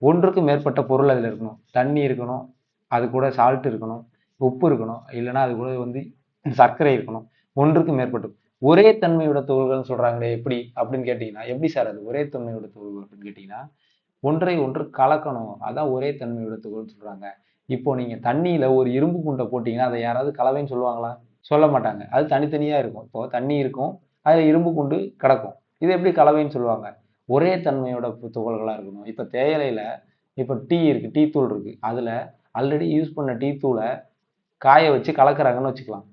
ஒன்றுக்கும் மேற்பட்ட பொருள் அதில் இருக்கணும். தண்ணி இருக்கணும், அது கூட சால்ட் இருக்கணும், உப்பு இருக்கணும், இல்லைன்னா அது கூட வந்து சர்க்கரை இருக்கணும். ஒன்றுக்கு மேற்பட்டு ஒரே தன்மையோட துகள்கள்னு சொல்றாங்களே, எப்படி அப்படின்னு கேட்டீங்கன்னா எப்படி சார் அது ஒரே தன்மையோட துகள்கள் அப்படின்னு கேட்டீங்கன்னா ஒன்றை ஒன்று கலக்கணும், அதான் ஒரே தன்மையோட துகள்னு சொல்றாங்க. இப்போ நீங்க தண்ணியில ஒரு இரும்பு குண்டை போட்டீங்கன்னா அதை யாராவது கலவைன்னு சொல்லுவாங்களா? சொல்ல மாட்டாங்க, அது தனித்தனியா இருக்கும். இப்போ தண்ணி இருக்கும், அதுல இரும்பு குண்டு கிடக்கும், இது எப்படி கலவைன்னு சொல்லுவாங்க? ஒரே தன்மையோட துகள்களா இருக்கணும். இப்ப தேயிலையில இப்ப டீ இருக்கு, டீ தூள் இருக்கு, அதுல ஆல்ரெடி யூஸ் பண்ண டீ தூளை காய வச்சு கலக்குறாங்கன்னு வச்சுக்கலாம்.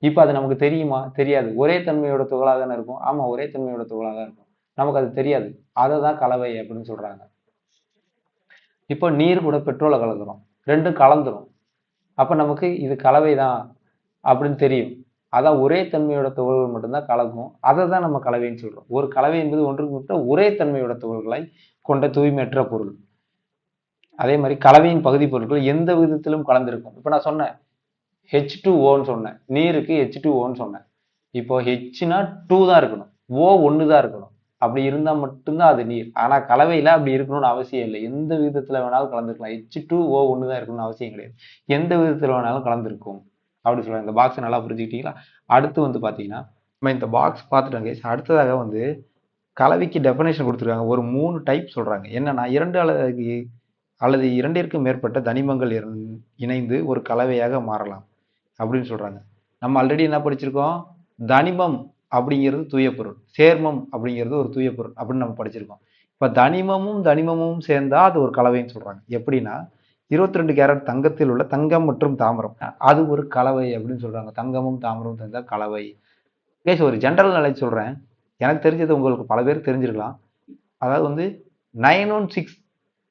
இப்ப அது நமக்கு தெரியுமா? தெரியாது. ஒரே தன்மையோட துகளாக தானே இருக்கும். ஆமா, ஒரே தன்மையோட துகளாக தான் இருக்கும், நமக்கு அது தெரியாது. அதை தான் கலவை அப்படின்னு சொல்றாங்க. இப்போ நீர் கூட பெட்ரோலை கலக்குறோம், ரெண்டும் கலந்துரும், அப்ப நமக்கு இது கலவை தான் அப்படின்னு தெரியும். அதான் ஒரே தன்மையோட துகள்கள் மட்டும்தான் கலக்கும், அதை தான் நம்ம கலவைன்னு சொல்றோம். ஒரு கலவை என்பது ஒன்றுக்கு மட்டும் ஒரே தன்மையோட துகள்களை கொண்ட தூய்மையற்ற பொருள். அதே மாதிரி கலவையின் பகுதி பொருட்கள் எந்த விதத்திலும் கலந்திருக்கும். இப்ப நான் சொன்னேன் H2Oன்னு சொன்னேன், நீருக்கு H2Oன்னு சொன்னேன். இப்போ ஹெச்னா 2 தான் இருக்கணும், ஓ 1 தான் இருக்கணும். அப்படி இருந்தா மட்டும்தான் அது நீர். ஆனா கலவையில அப்படி இருக்கணும்னு அவசியம் இல்லை, எந்த விதத்துல வேணாலும் கலந்துருக்கலாம். H2O1 தான் இருக்கணும்னு அவசியம் கிடையாது, எந்த விதத்துல வேணாலும் கலந்துருக்கும் அப்படி சொல்றாங்க. இந்த பாக்ஸ் நல்லா புரிஞ்சுக்கிட்டீங்களா? அடுத்து வந்து பாத்தீங்கன்னா நம்ம இந்த பாக்ஸ் பார்த்துட்டோம் கைஸ். அடுத்ததாக வந்து கலவைக்கு டெஃபினேஷன் கொடுத்துருக்காங்க. ஒரு 3 டைப் சொல்றாங்க. என்னன்னா 2 அல்லது 2ற்கு மேற்பட்ட தனிமங்கள் இணைந்து ஒரு கலவையாக மாறலாம் அப்படின்னு சொல்றாங்க. நம்ம ஆல்ரெடி என்ன படிச்சிருக்கோம், தனிமம் அப்படிங்கிறது தூய பொருள், சேர்மம் அப்படிங்கிறது ஒரு தூய பொருள் அப்படின்னு நம்ம படிச்சிருக்கோம். இப்ப தனிமமும் சேர்ந்தா அது ஒரு கலவைன்னு சொல்றாங்க. எப்படின்னா 22 கேரட் தங்கத்தில் உள்ள தங்கம் மற்றும் தாமிரம், அது ஒரு கலவை அப்படின்னு சொல்றாங்க. தங்கமும் தாமிரமும் சேர்ந்தா கலவை. கேஸ் ஒரு ஜென்ரல் நாலேஜ் சொல்றேன், எனக்கு தெரிஞ்சது உங்களுக்கு பல பேர் தெரிஞ்சிருக்கலாம். அதாவது வந்து 916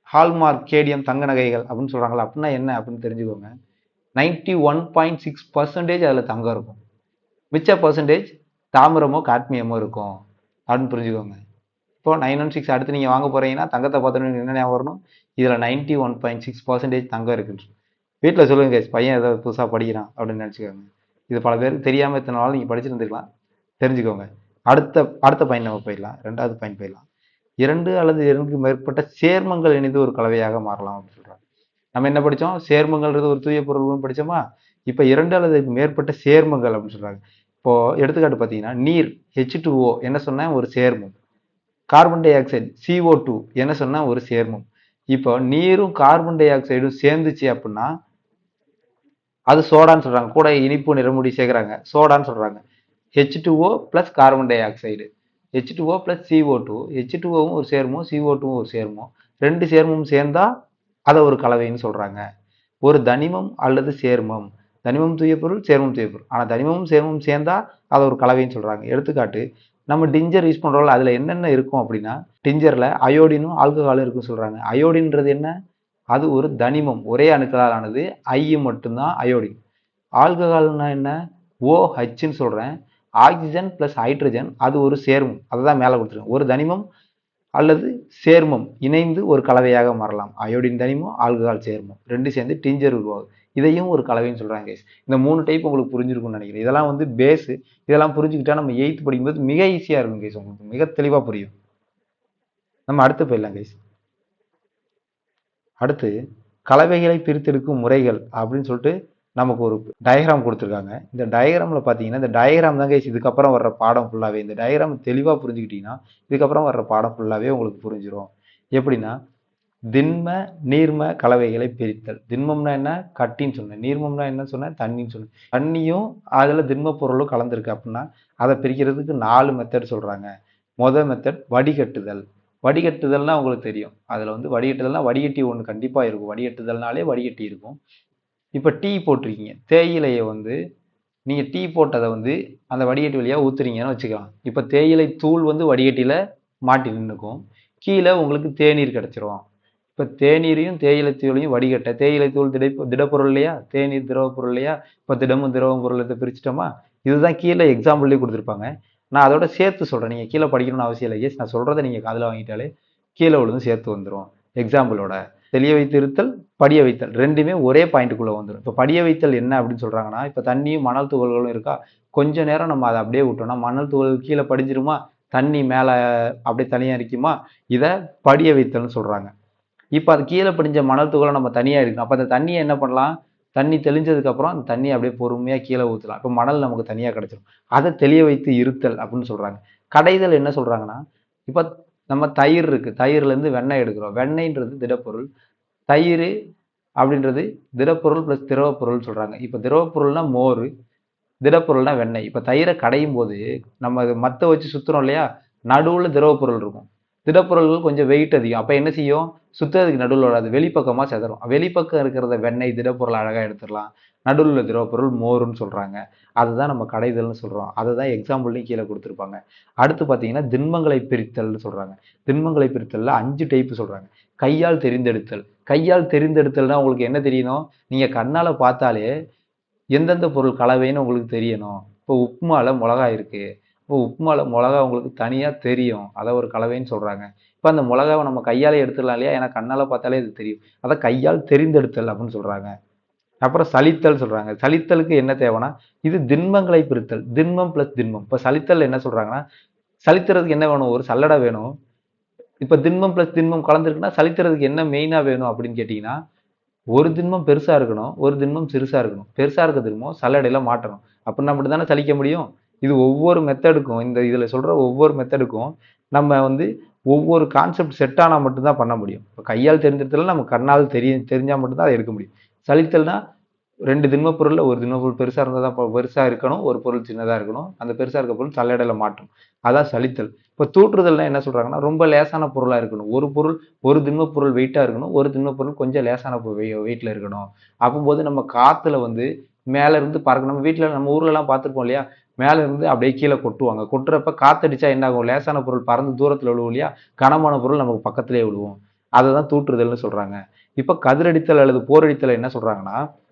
ஹால்மார்க் கேடியம் தங்க நகைகள் அப்படின்னு சொல்றாங்களா, அப்படின்னா என்ன அப்படின்னு தெரிஞ்சுக்கோங்க. 91.6% அதில் தங்கம் இருக்கும், மிச்ச பர்சன்டேஜ் தாமிரமோ காட்மியமோ இருக்கும் அப்படின்னு புரிஞ்சுக்கோங்க. இப்போ 916 அடுத்து நீங்கள் வாங்க போறீங்கன்னா தங்கத்தை பார்த்தோன்னு என்ன ஞாபகம் வரணும், இதில் 91.6% தங்கம் இருக்குன்னு வீட்டில் சொல்லுங்க கேஸ், பையன் ஏதாவது புதுசாக படிக்கிறான் அப்படின்னு நினச்சிக்கோங்க. இது பல பேருக்கு தெரியாமல் இத்தனை நாள் நீங்கள் படிச்சிருந்துருக்கலாம், தெரிஞ்சுக்கோங்க. அடுத்த பாயிண்ட் நம்ம போயிடலாம், 2வது பாயிண்ட் போயிடலாம். 2 அல்லது 2க்கு மேற்பட்ட சேர்மங்கள் இணைந்து ஒரு கலவையாக மாறலாம் அப்படின்னு சொல்றாங்க. நம்ம என்ன படித்தோம், சேர்மங்கள்ன்றது ஒரு தூய பொருள்னு படித்தோமா. இப்போ 2 அல்லது மேற்பட்ட சேர்மங்கள் அப்படின்னு சொல்றாங்க. இப்போ எடுத்துக்காட்டு பார்த்தீங்கன்னா நீர் H2O என்ன சொன்னேன், ஒரு சேர்மம். கார்பன் டை ஆக்சைடு CO2 என்ன சொன்னா ஒரு சேர்மம். இப்போ நீரும் கார்பன் டை ஆக்சைடும் சேர்ந்துச்சு அப்படின்னா அது சோடான்னு சொல்றாங்க. கூட இனிப்பு நிறமுடி சேர்க்குறாங்க, சோடான்னு சொல்றாங்க. H2O plus carbon di oxide, H2O plus CO2, H2Oவும் ஒரு சேர்மம், CO2வும் ஒரு சேர்மம், 2 சேர்மமும் சேர்ந்தா அதை ஒரு கலவைன்னு சொல்றாங்க. ஒரு தனிமம் அல்லது சேர்மம், தனிமம் தூய பொருள், சேர்மம் தூய பொருள், ஆனா தனிமமும் சேர்மமும் சேர்ந்தா அதை ஒரு கலவைன்னு சொல்றாங்க. எடுத்துக்காட்டு நம்ம டிஞ்சர் யூஸ் பண்றோம்ல, அதுல என்னென்ன இருக்கும் அப்படின்னா டிஞ்சர்ல அயோடினும் ஆல்கஹாலும் இருக்குன்னு சொல்றாங்க. அயோடின்றது என்ன, அது ஒரு தனிமம், ஒரே அணுக்களால் ஆனது, ஐ மட்டும்தான் அயோடின். ஆல்கஹால்னா என்ன, OHன்னு சொல்றேன். ஆக்சிஜன் பிளஸ் ஹைட்ரஜன், அது ஒரு சேர்மம், அதை தான் மேலே கொடுத்துருக்கேன். ஒரு தனிமம் அல்லது சேர்மம் இணைந்து ஒரு கலவையாக மாறலாம். அயோடின் தனிமம், ஆல்கஹால் சேர்மம் 2 சேர்ந்து டிஞ்சர் உருவாகும். இதையும் ஒரு கலவைன்னு சொல்றாங்க கைஸ். இந்த 3 டைப் உங்களுக்கு புரிஞ்சிருக்கும்னு நினைக்கிறேன். இதெல்லாம் வந்து பேஸ். இதெல்லாம் புரிஞ்சுக்கிட்டா நம்ம 8th படிக்கும்போது மிக ஈஸியா இருக்கும் கைஸ். உங்களுக்கு மிக தெளிவா புரியும். நம்ம அடுத்து போயிடலாம் கைஸ். அடுத்து கலவைகளை பிரித்தெடுக்கும் முறைகள் அப்படின்னு சொல்லிட்டு நமக்கு ஒரு டயக்ராம் கொடுத்துருக்காங்க. இந்த டயக்ராம்ல பார்த்தீங்கன்னா, இந்த டயக்ராம் தான் கைஸ் இதுக்கப்புறம் வர்ற பாடம் ஃபுல்லாவே. இந்த டயக்ராம் தெளிவாக புரிஞ்சுக்கிட்டீங்கன்னா இதுக்கப்புறம் வர்ற பாடம் ஃபுல்லாவே உங்களுக்கு புரிஞ்சிடும். எப்படின்னா, திண்ம நீர்ம கலவைகளை பிரித்தல். திண்மம்னா என்ன? கட்டின்னு சொன்னேன். நீர்மம்னா என்ன சொன்னேன்? தண்ணின்னு சொன்னேன். தண்ணியும் அதில் திண்ம பொருளும் கலந்துருக்கு அப்படின்னா அதை பிரிக்கிறதுக்கு 4 மெத்தட் சொல்றாங்க. முதல் மெத்தட் வடிகட்டுதல். வடிகட்டுதல்னா உங்களுக்கு தெரியும். அதில் வந்து வடிகட்டுதல்னா வடிகட்டி ஒன்று கண்டிப்பாக இருக்கும். வடிகட்டுதல்னாலே வடிகட்டி இருக்கும். இப்போ டீ போட்டிருக்கீங்க. தேயிலையை வந்து நீங்கள் டீ போட்டதை வந்து அந்த வடிகட்டி வழியாக ஊற்றுறீங்கன்னு வச்சுக்கலாம். இப்போ தேயிலை தூள் வந்து வடிகட்டியில் மாட்டி நின்றுக்கும். கீழே உங்களுக்கு தேநீர் கிடச்சிரும். இப்போ தேநீரையும் தேயிலை தூளையும் வடிகட்ட, தேயிலை தூள் திடப்பொருள் இல்லையா, தேநீர் திரவ பொருள் இல்லையா, இப்போ திடமும் திரவம் பொருளை பிரிச்சிட்டோமா. இதுதான் கீழே எக்ஸாம்பிள்லேயே கொடுத்துருப்பாங்க. நான் அதோட சேர்த்து சொல்கிறேன். நீங்கள் கீழே படிக்கணும்னு அவசியம் இல்லை. எஸ், நான் சொல்கிறத நீங்கள் காதில் வாங்கிட்டாலே கீழே விழுந்து சேர்த்து வந்துடும். எக்ஸாம்பிளோட தெளிய வைத்திருத்தல், படிய வைத்தல் ரெண்டுமே ஒரே பாயிண்ட்டுக்குள்ளே வந்துடும். இப்போ படிய வைத்தல் என்ன அப்படின்னு சொல்கிறாங்கன்னா, இப்போ தண்ணியும் மணல் துகள்களும் இருக்கா, கொஞ்ச நேரம் நம்ம அதை அப்படியே விட்டோம்னா மணல் துகள் கீழே படிஞ்சிருமா, தண்ணி மேலே அப்படியே தனியாக இருக்குமா, இதை படிய வைத்தல்னு சொல்கிறாங்க. இப்போ அது கீழே படிஞ்ச மணல் துகளை நம்ம தனியாக இருக்கணும். அப்போ அந்த தண்ணியை என்ன பண்ணலாம், தண்ணி தெளிஞ்சதுக்கப்புறம் அந்த தண்ணியை அப்படியே பொறுமையாக கீழே ஊற்றலாம். இப்போ மணல் நமக்கு தனியாக கிடச்சிடும். அதை தெளிய வைத்து இருத்தல் அப்படின்னு சொல்கிறாங்க. கடைதல் என்ன சொல்கிறாங்கன்னா, இப்போ நம்ம தயிர் இருக்குது, தயிர்லேருந்து வெண்ணெய் எடுக்கிறோம். வெண்ணெய்ன்றது திடப்பொருள், தயிர் அப்படின்றது திடப்பொருள் ப்ளஸ் திரவப்பொருள் சொல்கிறாங்க. இப்போ திரவப்பொருள்னா மோர், திடப்பொருள்னா வெண்ணெய். இப்போ தயிரை கடையும் போது நம்ம மத்த வச்சு சுற்றுறோம் இல்லையா, நடுவில் திரவப்பொருள் இருக்கும். திடப்பொருள்கள் கொஞ்சம் வெயிட் அதிகம். அப்போ என்ன செய்யும், சுற்றுறதுக்கு நடுவில் வராது, வெளிப்பக்கமாக செதறும். வெளிப்பக்கம் இருக்கிறத வெண்ணெய் திடப்பொருள் அழகாக எடுத்துடலாம். நடுவில் உள்ள திரவப்பொருள் மோருன்னு சொல்கிறாங்க. அதுதான் நம்ம கடைதல்னு சொல்கிறோம். அதை தான் எக்ஸாம்பிள்லையும் கீழே கொடுத்துருப்பாங்க. அடுத்து பார்த்தீங்கன்னா திண்மங்களை பிரித்தல்னு சொல்கிறாங்க. திண்மங்களை பிரித்தலில் 5 டைப்பு சொல்கிறாங்க. கையால் தெரிந்தெடுத்தல். கையால் தெரிந்தெடுத்தல்னா உங்களுக்கு என்ன தெரியணும், நீங்கள் கண்ணால் பார்த்தாலே எந்தெந்த பொருள் கலவைன்னு உங்களுக்கு தெரியணும். இப்போ உப்புமாவில் மிளகா இருக்குது. இப்போ உப்புமாவில் மிளகா உங்களுக்கு தனியாக தெரியும். அதை ஒரு கலவைன்னு சொல்கிறாங்க. இப்போ அந்த மிளகாவை நம்ம கையாலே எடுத்துடலாம் இல்லையா, ஏன்னா கண்ணால் பார்த்தாலே இது தெரியும். அதை கையால் தெரிந்தெடுத்தல் அப்படின்னு சொல்கிறாங்க. அப்புறம் சலித்தல் சொல்கிறாங்க. சலித்தலுக்கு என்ன தேவைன்னா, இது திண்மங்களை பிரித்தல். திண்மம் ப்ளஸ் திண்மம். இப்போ சலித்தல் என்ன சொல்கிறாங்கன்னா, சலித்துறதுக்கு என்ன வேணும், ஒரு சல்லடை வேணும். இப்போ திண்மம் ப்ளஸ் திண்மம் கலந்துருக்குன்னா சலித்துறதுக்கு என்ன மெயினாக வேணும் அப்படின்னு கேட்டிங்கன்னா, ஒரு திண்மம் பெருசா இருக்கணும், ஒரு திண்மம் சிறுசா இருக்கணும். பெருசா இருக்க திண்மம் சல்லடையில மாட்டணும். அப்படின்னா மட்டும் தானே சலிக்க முடியும். இது ஒவ்வொரு மெத்தடுக்கும், இந்த இதுல சொல்ற ஒவ்வொரு மெத்தடுக்கும் நம்ம வந்து ஒவ்வொரு கான்செப்ட் செட் ஆனா மட்டும்தான் பண்ண முடியும். இப்போ கையால் தெரிஞ்சதுல நம்ம கண்ணால் தெரிஞ்சா மட்டும்தான் அதை எடுக்க முடியும். சலித்தல்னா 2 திண்ம பொருள்ல ஒரு திண்ம பொருள் பெருசா இருந்தா தான் பெருசா இருக்கணும், ஒரு பொருள் சின்னதா இருக்கணும். அந்த பெருசா இருக்க பொருள் சல்லடையில மாட்டணும். அதான் சலித்தல். இப்போ தூற்றுதல்னா என்ன சொல்றாங்கன்னா, ரொம்ப லேசான பொருளா இருக்கணும். ஒரு பொருள் ஒரு திண்ம பொருள் வெயிட்டா இருக்கணும், ஒரு திண்ம பொருள் கொஞ்சம் லேசான வெயிட்ல இருக்கணும். அப்போது நம்ம காத்துல வந்து மேல இருந்து பறக்கணும். நம்ம வீட்டில் நம்ம ஊர்ல எல்லாம் பார்த்துருப்போம் இல்லையா, மேல இருந்து அப்படியே கீழே கொட்டுவாங்க. கொட்டுறப்ப காத்தடிச்சா என்ன ஆகும், லேசான பொருள் பறந்து தூரத்துல விழுவும் இல்லையா, கனமான பொருள் நமக்கு பக்கத்திலே விழுவும். அதை தான் தூற்றுதல்னு சொல்றாங்க. இப்போ கதிரடித்தல் அல்லது போரடித்தல் என்ன சொல்றாங்கன்னா,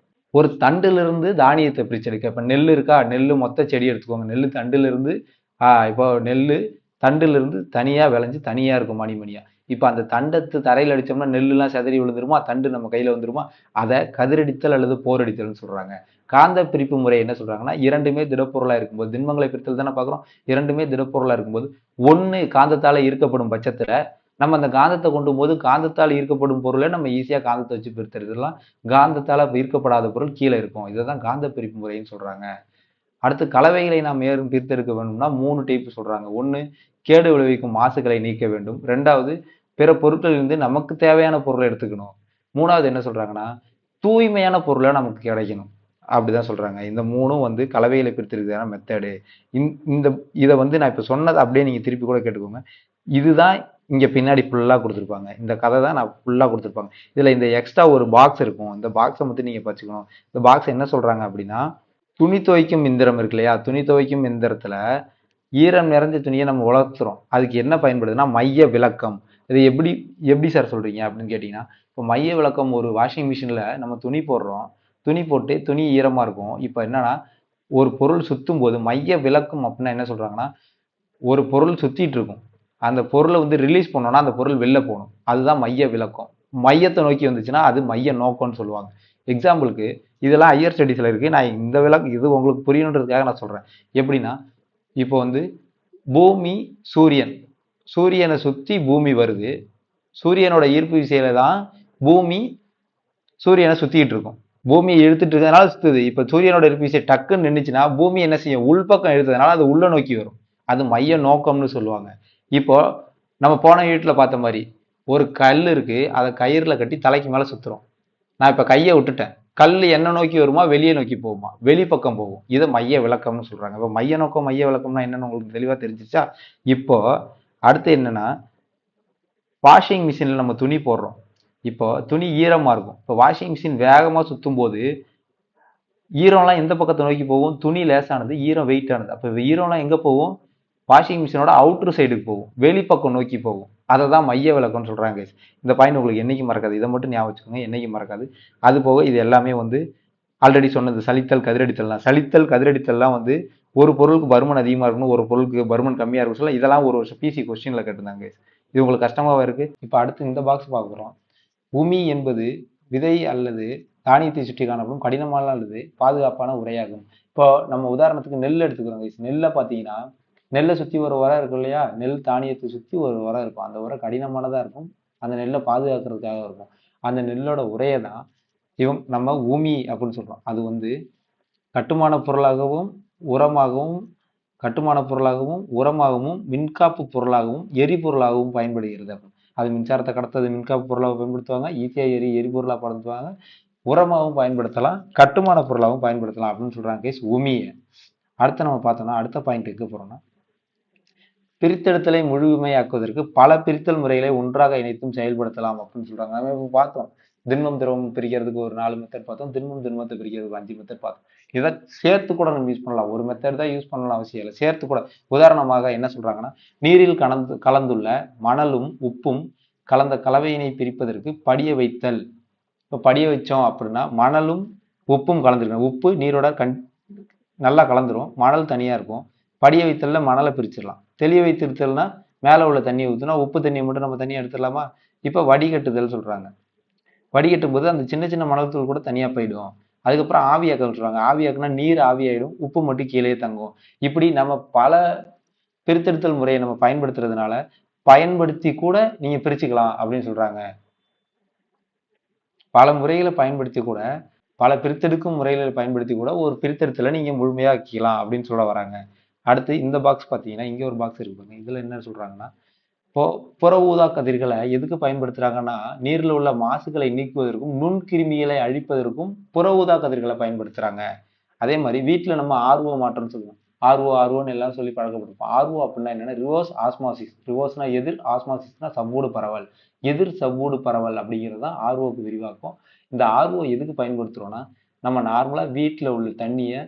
ஒரு தண்டிலிருந்து தானியத்தை பிரிச்செடுக்க. இப்போ நெல் இருக்கா, நெல் மொத்த செடி எடுத்துக்கோங்க. நெல் தண்டிலிருந்து இப்போ நெல் தண்டிலிருந்து தனியா விளைஞ்சு தனியா இருக்கும் மணி மணியா. இப்போ அந்த தண்டத்து தரையில் அடிச்சோம்னா நெல்லுலாம் செதறி விழுந்துருமா, தண்டு நம்ம கையில வந்துருமா. அதை கதிரடித்தல் அல்லது போரடித்தல்னு சொல்றாங்க. காந்த பிரிப்பு முறை என்ன சொல்றாங்கன்னா, இரண்டுமே திடப்பொருளா இருக்கும்போது, திண்மங்களை பிரித்தல் தானே பார்க்குறோம், இரண்டுமே திடப்பொருளா இருக்கும்போது ஒன்று காந்தத்தால ஈர்க்கப்படும் பட்சத்துல நம்ம அந்த காந்தத்தை கொண்டு போது காந்தத்தால் ஈர்க்கப்படும் பொருளை நம்ம ஈஸியா காந்தத்தை வச்சு பிரித்தெடுத்துடலாம். காந்தத்தால ஈர்க்கப்படாத பொருள் கீழே இருக்கும். இதை தான் காந்த பிரிப்பு முறைன்னு சொல்றாங்க. அடுத்து கலவைகளை நாம் ஏறும் பிரித்தெடுக்க வேண்டும்னா 3 டைப் சொல்றாங்க. ஒன்று, கேடு விளைவிக்கும் மாசுகளை நீக்க வேண்டும். 2வது, பிற பொருட்களிலிருந்து நமக்கு தேவையான பொருளை எடுத்துக்கணும். 3வது என்ன சொல்றாங்கன்னா, தூய்மையான பொருளை நமக்கு கிடைக்கணும். அப்படிதான் சொல்றாங்க. இந்த 3ம் வந்து கலவைகளை பிரித்தெடுக்கிறதான மெத்தடு. இந்த இதை வந்து நான் இப்போ சொன்னதை அப்படியே நீங்க திருப்பி கூட கேட்டுக்கோங்க. இதுதான் இங்க பின்னாடி ஃபுல்லா கொடுத்துருப்பாங்க. இந்த கதை தான் நான் ஃபுல்லா கொடுத்துருப்பாங்க. இதுல இந்த எக்ஸ்ட்ரா ஒரு பாக்ஸ் இருக்கும். இந்த பாக்ஸை மட்டும் நீங்க பச்சுக்கணும். இந்த பாக்ஸ் என்ன சொல்றாங்க அப்படின்னா, துணி துவைக்கும் எந்திரம் இருக்கு இல்லையா, துணி துவைக்கும் எந்திரத்துல ஈரம் நிறைஞ்ச துணியை நம்ம உலர்த்துறோம். அதுக்கு என்ன பயன்படுதுன்னா மைய விளக்கம். இது எப்படி எப்படி சார் சொல்றீங்க அப்படின்னு கேட்டீங்கன்னா, இப்போ மைய விளக்கம் ஒரு வாஷிங் மிஷின்ல நம்ம துணி போடுறோம். துணி போட்டு துணி ஈரமா இருக்கும். இப்போ என்னன்னா, ஒரு பொருள் சுத்தும் போது மைய விளக்கம் அப்படின்னா என்ன சொல்றாங்கன்னா, ஒரு பொருள் சுத்திட்டு இருக்கும். அந்த பொருளை வந்து ரிலீஸ் பண்ணோம்னா அந்த பொருள் வெளில போகணும். அதுதான் மைய விலக்கம். மையத்தை நோக்கி வந்துச்சுன்னா அது மைய நோக்கம்னு சொல்லுவாங்க. எக்ஸாம்பிளுக்கு இதெல்லாம் ஹையர் ஸ்டடீஸ்ல இருக்கு. நான் இந்த விளக்கம் இது உங்களுக்கு புரியணுன்றதுக்காக நான் சொல்றேன். எப்படின்னா இப்போ வந்து பூமி, சூரியன், சூரியனை சுத்தி பூமி வருது. சூரியனோட ஈர்ப்பு விசையில தான் பூமி சூரியனை சுத்திட்டு இருக்கும். பூமியை இழுத்துட்டு இருக்கிறதுனால சுத்துது. இப்ப சூரியனோட ஈர்ப்பு விசை டக்குன்னு நின்றுச்சுன்னா பூமி என்ன செய்யும்? உள்பக்கம் இழுத்ததுனால அது உள்ள நோக்கி வரும். அது மைய நோக்கம்னு சொல்லுவாங்க. இப்போ நம்ம போன வீட்டுல பார்த்த மாதிரி ஒரு கல் இருக்கு, அதை கயிறுல கட்டி தலைக்கு மேல சுத்துறோம். நான் இப்ப கையை விட்டுட்டேன், கல் என்ன நோக்கி வருமா வெளியே நோக்கி போகுமா? வெளிப்பக்கம் போகும். இதை மைய விளக்கம்னு சொல்றாங்க. இப்போ மைய நோக்கம் மைய விளக்கம்னா என்னன்னு உங்களுக்கு தெளிவா தெரிஞ்சிச்சா? இப்போ அடுத்து என்னன்னா, வாஷிங் மிஷின்ல நம்ம துணி போடுறோம். இப்போ துணி ஈரமா இருக்கும். இப்போ வாஷிங் மிஷின் வேகமா சுத்தும் போது ஈரம்லாம் எந்த பக்கத்தை நோக்கி போகும்? துணி லேசானது, ஈரம் வெயிட்டானது. அப்போ ஈரம்லாம் எங்க போகும்? வாஷிங் மிஷினோட அவுட்டர் சைடுக்கு போகும், வெளிப்பக்கம் நோக்கி போகும். அதை தான் மைய விளக்கம்னு சொல்றாங்க guys. இந்த பாயிண்ட் உங்களுக்கு என்னைக்கு மறக்காது, இதை மட்டும் ஞாபகம் வச்சுக்கோங்க, என்னைக்கு மறக்காது. அது போக இது எல்லாமே வந்து ஆல்ரெடி சொன்னது சலித்தல் கதிரடித்தல் தான். சலித்தல் கதிரடித்தல்லாம் வந்து ஒரு பொருளுக்கு பருமன் அதிகமா இருக்கணும், ஒரு பொருளுக்கு பருமன் கம்மியா இருக்கும் சொல்ல, இதெல்லாம் ஒரு வருஷம் பிசி கொஸ்டின்ல கேட்டிருந்தாங்க guys. இது உங்களுக்கு கஷ்டமாவா இருக்கு? இப்போ அடுத்து இந்த பாக்ஸ் பார்க்குறோம். உமி என்பது விதை அல்லது தானியத்தை சுற்றி காணப்படும் கடினமான அல்லது பாதுகாப்பான உரையாகும். இப்போ நம்ம உதாரணத்துக்கு நெல் எடுத்துக்கிறோம் guys. நெல்லை பார்த்தீங்கன்னா நெல்லை சுற்றி ஒரு உரம் இருக்கும் இல்லையா? நெல் தானியத்தை சுற்றி ஒரு உரம் இருக்கும். அந்த உரம் கடினமானதாக இருக்கும், அந்த நெல்லை பாதுகாக்கிறதுக்காக இருக்கும். அந்த நெல்லோட உரையை தான் நம்ம உமி அப்படின்னு சொல்றோம். அது வந்து கட்டுமான பொருளாகவும் உரமாகவும் கட்டுமான பொருளாகவும் உரமாகவும் மின்காப்பு பொருளாகவும் எரிபொருளாகவும் பயன்படுகிறது. அது மின்சாரத்தை கடத்தது மின்காப்பு பொருளாக பயன்படுத்துவாங்க, ஈஸியாக எரிபொருளாக பயன்படுத்துவாங்க, உரமாகவும் பயன்படுத்தலாம், கட்டுமான பொருளாகவும் பயன்படுத்தலாம் அப்படின்னு சொல்றாங்க கேஸ் உமியை. அடுத்து நம்ம பார்த்தோம்னா அடுத்த பாயிண்ட் எங்க போறோம்னா, பிரித்தெடுத்தலை முழுமையாக்குவதற்கு பல பிரித்தல் முறைகளை ஒன்றாக இணைத்தும் செயல்படுத்தலாம் அப்படின்னு சொல்றாங்க. நம்ம இப்போ பார்த்தோம், திண்மம் திரவம் பிரிக்கிறதுக்கு ஒரு 4 மெத்தட் பார்த்தோம், திண்மத்தை பிரிக்கிறதுக்கு 5 மெத்தட் பார்த்தோம். இதை சேர்த்து கூட நம்ம யூஸ் பண்ணலாம். ஒரு மெத்தட் தான் யூஸ் பண்ணலாம் அவசியம் இல்லை, சேர்த்து கூட. உதாரணமாக என்ன சொல்றாங்கன்னா, நீரில் கலந்துள்ள மணலும் உப்பும் கலந்த கலவையினை பிரிப்பதற்கு படிய வைத்தல். இப்போ படிய வச்சோம் அப்படின்னா மணலும் உப்பும் கலந்துருக்கணும். உப்பு நீரோட நல்லா கலந்துரும், மணல் தனியா இருக்கும். படிய வைத்தல்ல மணலை பிரிச்சிடலாம். தெளிய வைத்திருத்தல்னா மேலே உள்ள தண்ணியை ஊற்றினா உப்பு தண்ணியை மட்டும் நம்ம தனியாக எடுத்துடலாமா? இப்போ வடிகட்டுதல் சொல்றாங்க. வடிகட்டும் போது அந்த சின்ன சின்ன மணல் தூள் கூட தனியாக போயிடும். அதுக்கப்புறம் ஆவியாக்கல் சொல்றாங்க. ஆவியாக்குனா நீர் ஆவியாயிடும், உப்பு மட்டும் கீழே தங்கும். இப்படி நம்ம பல பிரித்தெடுத்தல் முறையை நம்ம பயன்படுத்துறதுனால பயன்படுத்தி கூட நீங்க பிரிச்சுக்கலாம் அப்படின்னு சொல்றாங்க. பல முறைகளை பயன்படுத்தி கூட, பல பிரித்தெடுக்கும் முறைகளை பயன்படுத்தி கூட ஒரு பிரித்தெடுத்தலை நீங்க முழுமையா ஆக்கிக்கலாம் அப்படின்னு சொல்ல வராங்க. அடுத்து இந்த பாக்ஸ் பார்த்தீங்கன்னா இங்கே ஒரு பாக்ஸ் இருக்கு பாருங்க. இதுல என்ன சொல்றாங்கன்னா, இப்போ புற ஊதா கதிர்களை எதுக்கு பயன்படுத்துறாங்கன்னா, நீரில் உள்ள மாசுகளை நீக்குவதற்கும் நுண்கிருமிகளை அழிப்பதற்கும் புற ஊதா கதிர்களை பயன்படுத்துறாங்க. அதே மாதிரி வீட்டுல நம்ம ஆர்ஓ மாற்றம்னு சொல்லுவோம். ஆர்ஓன்னு எல்லாம் சொல்லி பழக்கப்பட்டிருப்போம். ஆர்ஓ அப்படின்னா என்னன்னா ரிவர்ஸ் ஆஸ்மாசிஸ். ரிவர்ஸ்னா எதிர், ஆஸ்மாசிஸ்னா சவ்வூடு பரவல். எதிர் சவ்வூடு பரவல் அப்படிங்கிறது தான் ஆர்ஓக்கு விரிவாக்கும். இந்த ஆர்ஓ எதுக்கு பயன்படுத்துறோம்னா, நம்ம நார்மலா வீட்டுல உள்ள தண்ணியை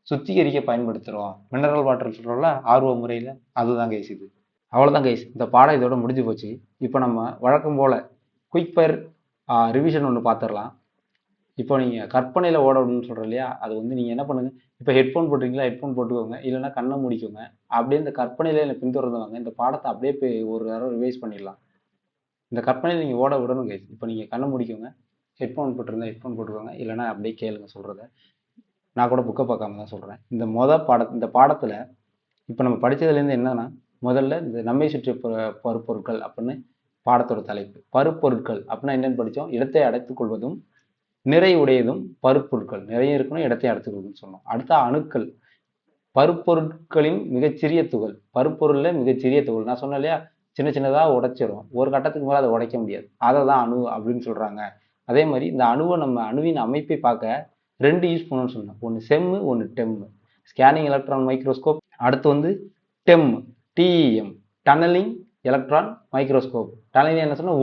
சுத்திகரிக்க பயன்படுத்துறோம். மினரல் வாட்டர் சொல்றோம்ல ஆர்ஓ முறையில, அதுதான் கைஸ் இது. அவ்வளவுதான் கைஸ், இந்த பாடம் இதோட முடிஞ்சு போச்சு. இப்போ நம்ம வழக்கம் போல குயிக் ஃபயர் ரிவிஷன் ஒன்று பார்த்துடலாம். இப்போ நீங்க கற்பனையில ஓடணும்னு சொல்றோம் இல்லையா, அது வந்து நீங்க என்ன பண்ணுங்க, இப்போ ஹெட்ஃபோன் போட்டுறீங்களா, ஹெட்ஃபோன் போட்டுக்கோங்க, இல்லைன்னா கண்ணை மூடிக்கோங்க. அப்படியே இந்த கற்பனையில என்னை பின்தொடர்ந்து வாங்க. இந்த பாடத்தை அப்படியே போய் ஒரு தடவை ரிவைஸ் பண்ணிடலாம். இந்த கற்பனையில நீங்க ஓட விடணும் கைஸ். இப்போ நீங்க கண்ணை மூடிக்கோங்க, ஹெட்ஃபோன் போட்டிருந்தா ஹெட்ஃபோன் போட்டுக்கோங்க, இல்லைன்னா அப்படியே கேளுங்க சொல்றத. நான் கூட புக்கை பார்க்காம தான் சொல்றேன். இந்த பாடத்துல இப்போ நம்ம படிச்சதுலேருந்து என்னன்னா, முதல்ல இந்த நம்மை சுற்றிய பருப்பொருட்கள் அப்படின்னு பாடத்தோட தலைப்பு. பருப்பொருட்கள் அப்படின்னா என்னன்னு படித்தோம். இடத்தை அடைத்துக் கொள்வதும் நிறை உடையதும் பருப்பொருட்கள். நிறைய இருக்கணும், இடத்தை அடைத்துக் கொள்வதுன்னு சொன்னோம். அடுத்த அணுக்கள், பருப்பொருட்களின் மிகச்சிறிய துகள். பருப்பொருள்ல மிகச்சிறிய துகள் நான் சொன்னேன் இல்லையா, சின்ன சின்னதா உடைச்சிரும், ஒரு கட்டத்துக்கு மேலே அதை உடைக்க முடியாது, அதை தான் அணு அப்படின்னு சொல்றாங்க. அதே மாதிரி இந்த அணுவை நம்ம அணுவின் அமைப்பை பார்க்க 2 யூஸ் பண்ணணும்னு சொன்னோம். ஒன்று செம்மு, ஒன்று டெம்மு. Scanning electron microscope. அடுத்து வந்து TEM, TEM, tunnelling electron microscope. Tunnelling என்ன சொன்னா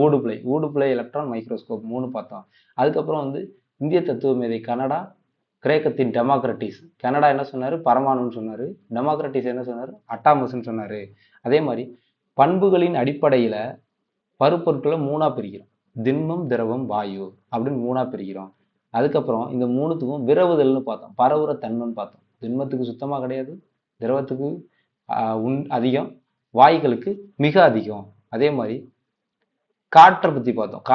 ஊடுபுலை எலக்ட்ரான் மைக்ரோஸ்கோப் 3 பார்த்தோம். அதுக்கப்புறம் வந்து இந்திய தத்துவ மேதை கனடா, கிரேக்கத்தின் டெமோக்ரட்டிஸ். கனடா என்ன சொன்னாரு, பரமாணுன்னு சொன்னாரு. டெமோக்ரட்டிஸ் என்ன சொன்னாரு, அட்டாமஸ்ன்னு சொன்னாரு. அதே மாதிரி பண்புகளின் அடிப்படையில பருப்பொருட்களை 3ஆ பிரிக்கிறோம். திண்மம், திரவம், வாயு அப்படின்னு 3ஆ பிரிக்கிறோம். அதுக்கப்புறம் இந்த 3த்துக்கும் விரவுதல்னு பார்த்தோம், பரவுற தன்மைன்னு பார்த்தோம். திண்மத்துக்கு சுத்தமா கிடையாது, திரவத்துக்கு அதிகம், வாயுக்களுக்கு மிக அதிகம். அதே மாதிரி காற்றை பத்தி பார்த்தோம்.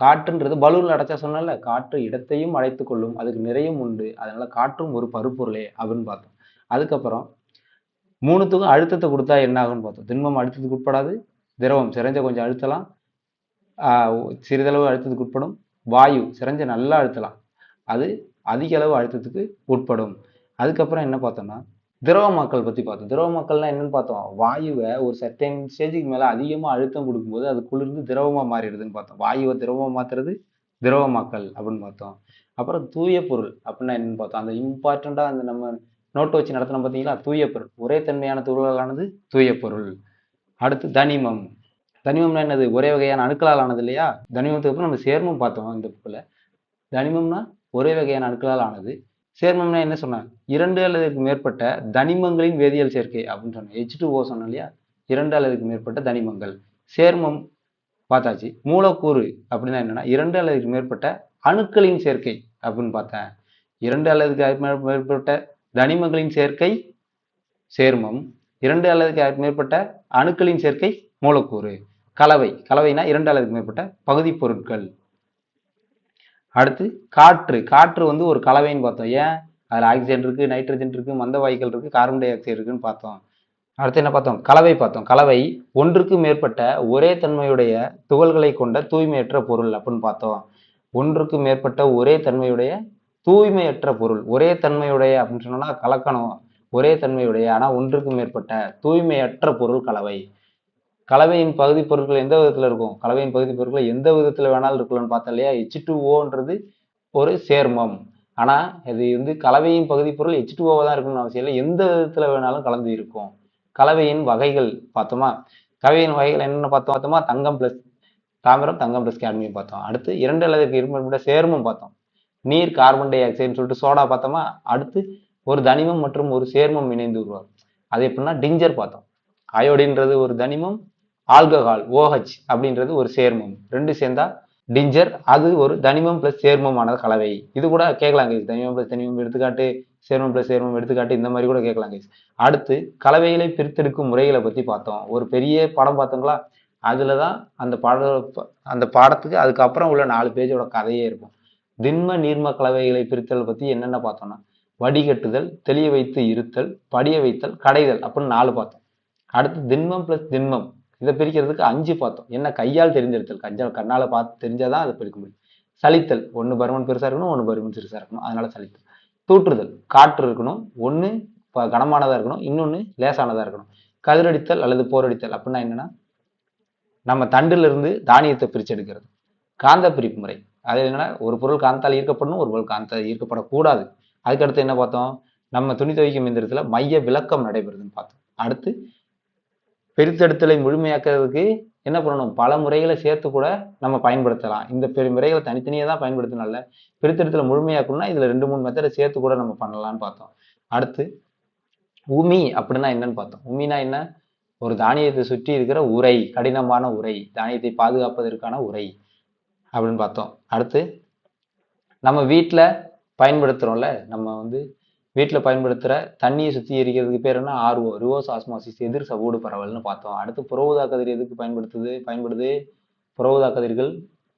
காற்றுன்றது பலூன்ல அடைச்சா சொன்னல, காற்று இடத்தையும் அடைத்துக் கொள்ளும், அதுக்கு நிறையும் உண்டு, அதனால காற்றும் ஒரு பருப்பொருளே அப்படின்னு பார்த்தோம். அதுக்கப்புறம் மூணுத்துக்கும் அழுத்தத்தை கொடுத்தா என்ன ஆகும்னு பார்த்தோம். திண்மம் அழுத்தத்துக்கு உட்படாது, திரவம் சிரைஞ்ச கொஞ்சம் அழுத்தலாம், சிறிதளவு அழுத்தத்துக்கு உட்படும், வாயு சிரைஞ்ச நல்லா அழுத்தலாம், அது அதிக அளவு அழுத்தத்துக்கு உட்படும். அதுக்கப்புறம் என்ன பார்த்தோம்னா திரவமாக்கல் பத்தி பார்த்தோம். திரவமாக்கல்னா என்னன்னு பார்த்தோம். வாயுவை ஒரு சர்டைன் ஸ்டேஜுக்கு மேல அதிகமா அழுத்தம் கொடுக்கும்போது அது குளிர்ந்து திரவமா மாறிடுதுன்னு பார்த்தோம். வாயுவை திரவமா மாத்துறது திரவமாக்கல் அப்படின்னு பார்த்தோம். அப்புறம் தூய பொருள் அப்படின்னா என்னன்னு பார்த்தோம். அந்த இம்பார்ட்டண்டா அந்த நம்ம நோட்டு வச்சு நடத்தினோம் பார்த்தீங்களா, தூய பொருள், ஒரே தன்மையான துகள்களானது தூய பொருள். அடுத்து தனிமம். தனிமம்னா என்னது, ஒரே வகையான அணுக்களால் ஆனது இல்லையா. தனிமத்துக்கு அப்புறம் நம்ம சேர்மம் பார்த்தோம். இந்த புக்கில் தனிமம்னா ஒரே வகையான அணுக்களால் ஆனது. சேர்மம்னா என்ன சொன்னேன், 2 அல்லது மேற்பட்ட தனிமங்களின் வேதியியல் சேர்க்கை அப்படின்னு சொன்னேன். H2O சொன்னோம் இல்லையா, 2 அல்லது மேற்பட்ட தனிமங்கள். சேர்மம் பார்த்தாச்சு. மூலக்கூறு அப்படின்னா என்னன்னா 2 அல்லது மேற்பட்ட அணுக்களின் சேர்க்கை அப்படின்னு பார்த்தேன். 2 அல்லது மேற்பட்ட தனிமங்களின் சேர்க்கை சேர்மம், 2 அல்லது மேற்பட்ட அணுக்களின் சேர்க்கை மூலக்கூறு. கலவைனா 2 அல்லது மேற்பட்ட பகுதி பொருட்கள். அடுத்து காற்று வந்து ஒரு கலவைன்னு பார்த்தோம். ஏன், அதில் ஆக்சிஜன் இருக்கு, நைட்ரஜன் இருக்கு, மந்த வாயுக்கள் இருக்கு, கார்பன் டை ஆக்சைடு இருக்குன்னு பார்த்தோம். அடுத்து என்ன பார்த்தோம், கலவை பார்த்தோம். கலவை ஒன்றுக்கு மேற்பட்ட ஒரே தன்மையுடைய துகள்களை கொண்ட தூய்மையற்ற பொருள் அப்படின்னு பார்த்தோம். ஒன்றுக்கு மேற்பட்ட ஒரே தன்மையுடைய தூய்மையற்ற பொருள். ஒரே தன்மையுடைய அப்படின்னு சொன்னோம்னா கலக்கணும், ஒரே தன்மையுடைய ஆனா ஒன்றுக்கு மேற்பட்ட தூய்மையற்ற பொருள் கலவை. கலவையின் பகுதி பொருட்கள் எந்த விதத்துல இருக்கும், கலவையின் பகுதி பொருட்கள் எந்த விதத்துல வேணாலும் இருக்கலாம்னு பார்த்தோம் இல்லையா. H2Oன்றது ஒரு சேர்மம், ஆனா இது வந்து கலவையின் பகுதி பொருள் H2O தான் இருக்கணும்னு அவசியம் இல்லை, எந்த விதத்துல வேணாலும் கலந்து இருக்கும். கலவையின் வகைகள் பார்த்தோமா. கலவையின் வகைகள் என்னென்ன பார்த்தோமா, தங்கம் பிளஸ் தாமிரம், தங்கம் பிளஸ் கேட்மியம் பார்த்தோம். அடுத்து 2 அல்லது மேற்பட்ட சேர்மம் பார்த்தோம். நீர், கார்பன் டை ஆக்சைடுன்னு சொல்லிட்டு சோடா பார்த்தோமா. அடுத்து ஒரு தனிமம் மற்றும் ஒரு சேர்மம் இணைந்து உருவாகும், அது எப்படின்னா டிஞ்சர் பார்த்தோம். அயோடின்றது ஒரு தனிமம், ஆல்கஹால் OH அப்படின்றது ஒரு சேர்மம், ரெண்டு சேர்ந்தா டிஞ்சர், அது ஒரு தனிமம் பிளஸ் சேர்மமான கலவை. இது கூட கேட்கலாம் கைஸ், தனிமம் பிளஸ் தனிமம் எடுத்துக்காட்டு, சேர்மம் பிளஸ் சேர்மம் எடுத்துக்காட்டு, இந்த மாதிரி கூட கேட்கலாம் கைஸ். அடுத்து கலவைகளை பிரித்தெடுக்கும் முறைகளை பத்தி பார்த்தோம். ஒரு பெரிய படம் பார்த்தோங்களா, அதுலதான் அந்த பாடத்துக்கு அதுக்கப்புறம் உள்ள 4 பேஜோட கதையே இருக்கும். திண்ம நீர்ம கலவைகளை பிரித்தல் பத்தி என்னென்ன பார்த்தோம்னா வடிகட்டுதல், தெளிய வைத்து இருத்தல், படிய வைத்தல், கடைதல் அப்படின்னு 4 பார்த்தோம். அடுத்து திண்மம் பிளஸ் திண்மம் இதை பிரிக்கிறதுக்கு 5 பார்த்தோம். என்ன, கையால் தெரிஞ்செடுத்தல், கண்ணால பார்த்து தெரிஞ்சாதான் அதை பிரிக்க முடியும். சலித்தல், ஒன்று பருமன் பெருசா இருக்கணும், ஒன்று பருமன் சிறுசா இருக்கணும், அதனால சலித்தல். தூற்றுதல், காற்று இருக்கணும், ஒன்று கனமானதா இருக்கணும், இன்னொன்று லேசானதா இருக்கணும். கதிரடித்தல் அல்லது போரடித்தல் அப்படின்னா என்னன்னா நம்ம தண்டுல இருந்து தானியத்தை பிரிச்சு எடுக்கிறது. காந்த பிரிப்பு முறை, அது என்னன்னா ஒரு பொருள் காந்தத்தால் ஈர்க்கப்படணும், ஒரு பொருள் காந்தத்தால் ஈர்க்கப்படக்கூடாது. அதுக்கடுத்து என்ன பார்த்தோம், நம்ம துணி துவைக்கும் இயந்திரத்துல மைய விலக்கம் நடைபெறுதுன்னு பார்த்தோம். அடுத்து பிரித்தெடுத்தலை முழுமையாக்குறதுக்கு என்ன பண்ணணும், பல முறைகளை சேர்த்து கூட நம்ம பயன்படுத்தலாம். இந்த முறைகளை தனித்தனியாக தான் பயன்படுத்தினால பிரித்தெடுத்தலை முழுமையாக்கணும்னா இதுல 2-3 மெத்தடை சேர்த்து கூட நம்ம பண்ணலாம்னு பார்த்தோம். அடுத்து உமி அப்படின்னா என்னன்னு பார்த்தோம். உமினா என்ன, ஒரு தானியத்தை சுற்றி இருக்கிற உரை, கடினமான உரை, தானியத்தை பாதுகாப்பதற்கான உரை அப்படின்னு பார்த்தோம். அடுத்து நம்ம வீட்டில் பயன்படுத்துறோம்ல, நம்ம வந்து வீட்டில் பயன்படுத்துகிற தண்ணியை சுத்திகரிக்கிறதுக்கு பேர் என்ன, RO, ரிவர்ஸ் ஆஸ்மாசிஸ், எதிர் சவ்வூடு பரவல்னு பார்த்தோம். அடுத்து புற ஊதா கதிர் எதுக்கு பயன்படுது, புற ஊதா கதிர்கள்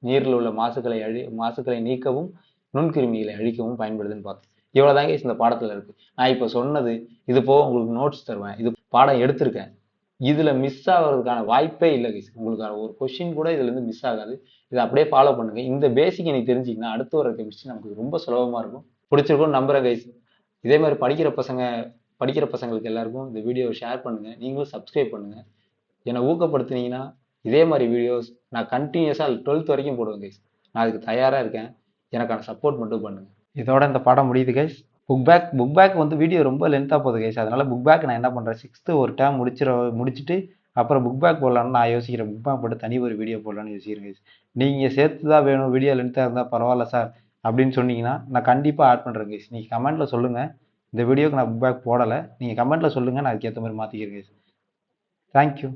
நீரில் உள்ள மாசுக்களை நீக்கவும் நுண்கிருமிகளை அழிக்கவும் பயன்படுதுன்னு பார்த்தோம். இவ்வளவுதாங்க இந்த பாடத்துல இருக்கு. நான் இப்ப சொன்னது இது போக உங்களுக்கு நோட்ஸ் தருவேன், இது பாடம் எடுத்திருக்கேன், இதுல மிஸ் ஆகிறதுக்கான வாய்ப்பே இல்லை கைஸ். உங்களுக்கான ஒரு கொஸ்டின் கூட இதுல இருந்து மிஸ் ஆகாது. இதை அப்படியே ஃபாலோ பண்ணுங்க. இந்த பேசிக் எனக்கு தெரிஞ்சிங்கன்னா அடுத்து வர கெமிஸ்ட்ரி நமக்கு ரொம்ப சுலபமா இருக்கும். பிடிச்சிருக்கும்னு நம்புறேன் கைஸ். இதே மாதிரி படிக்கிற பசங்களுக்கு எல்லாருக்கும் இந்த வீடியோவை ஷேர் பண்ணுங்க, நீங்களும் சப்ஸ்கிரைப் பண்ணுங்க. என்னை ஊக்கப்படுத்தினீங்கன்னா இதே மாதிரி வீடியோஸ் நான் கண்டினியூஸா 12th வரைக்கும் போடுவேன் கைஸ். நான் அதுக்கு தயாரா இருக்கேன், எனக்கான சப்போர்ட் மட்டும் பண்ணுங்க. இதோட இந்த பாடம் முடியுது கைஸ். புக் பேக் வந்து வீடியோ ரொம்ப லென்த்தாக போகுது கைஸ், அதனால புக் பேக் நான் என்ன பண்ணுறேன், 6th ஒரு டேர்ம் முடிச்சுட்டு அப்புறம் புக் பேக் போடலான்னு நான் யோசிக்கிறேன். புக் பேக் போட்டு தனி ஒரு வீடியோ போடலான்னு யோசிக்கிறேன் கைஸ். நீங்கள் சேர்த்து தான் வேணும், வீடியோ லென்த்தாக இருந்தால் பரவாயில்ல சார் அப்படின்னு சொன்னீங்கன்னா நான் கண்டிப்பாக ஆட் பண்ணுறேன் கைஸ். நீங்கள் கமெண்ட்டில் சொல்லுங்கள், இந்த வீடியோக்கு நான் புக் பேக் போடலை, நீங்கள் கமெண்ட்டில் சொல்லுங்கள், நான் அதுக்கேற்ற மாதிரி மாற்றிக்கிறேன் கைஸ். தேங்க்யூ.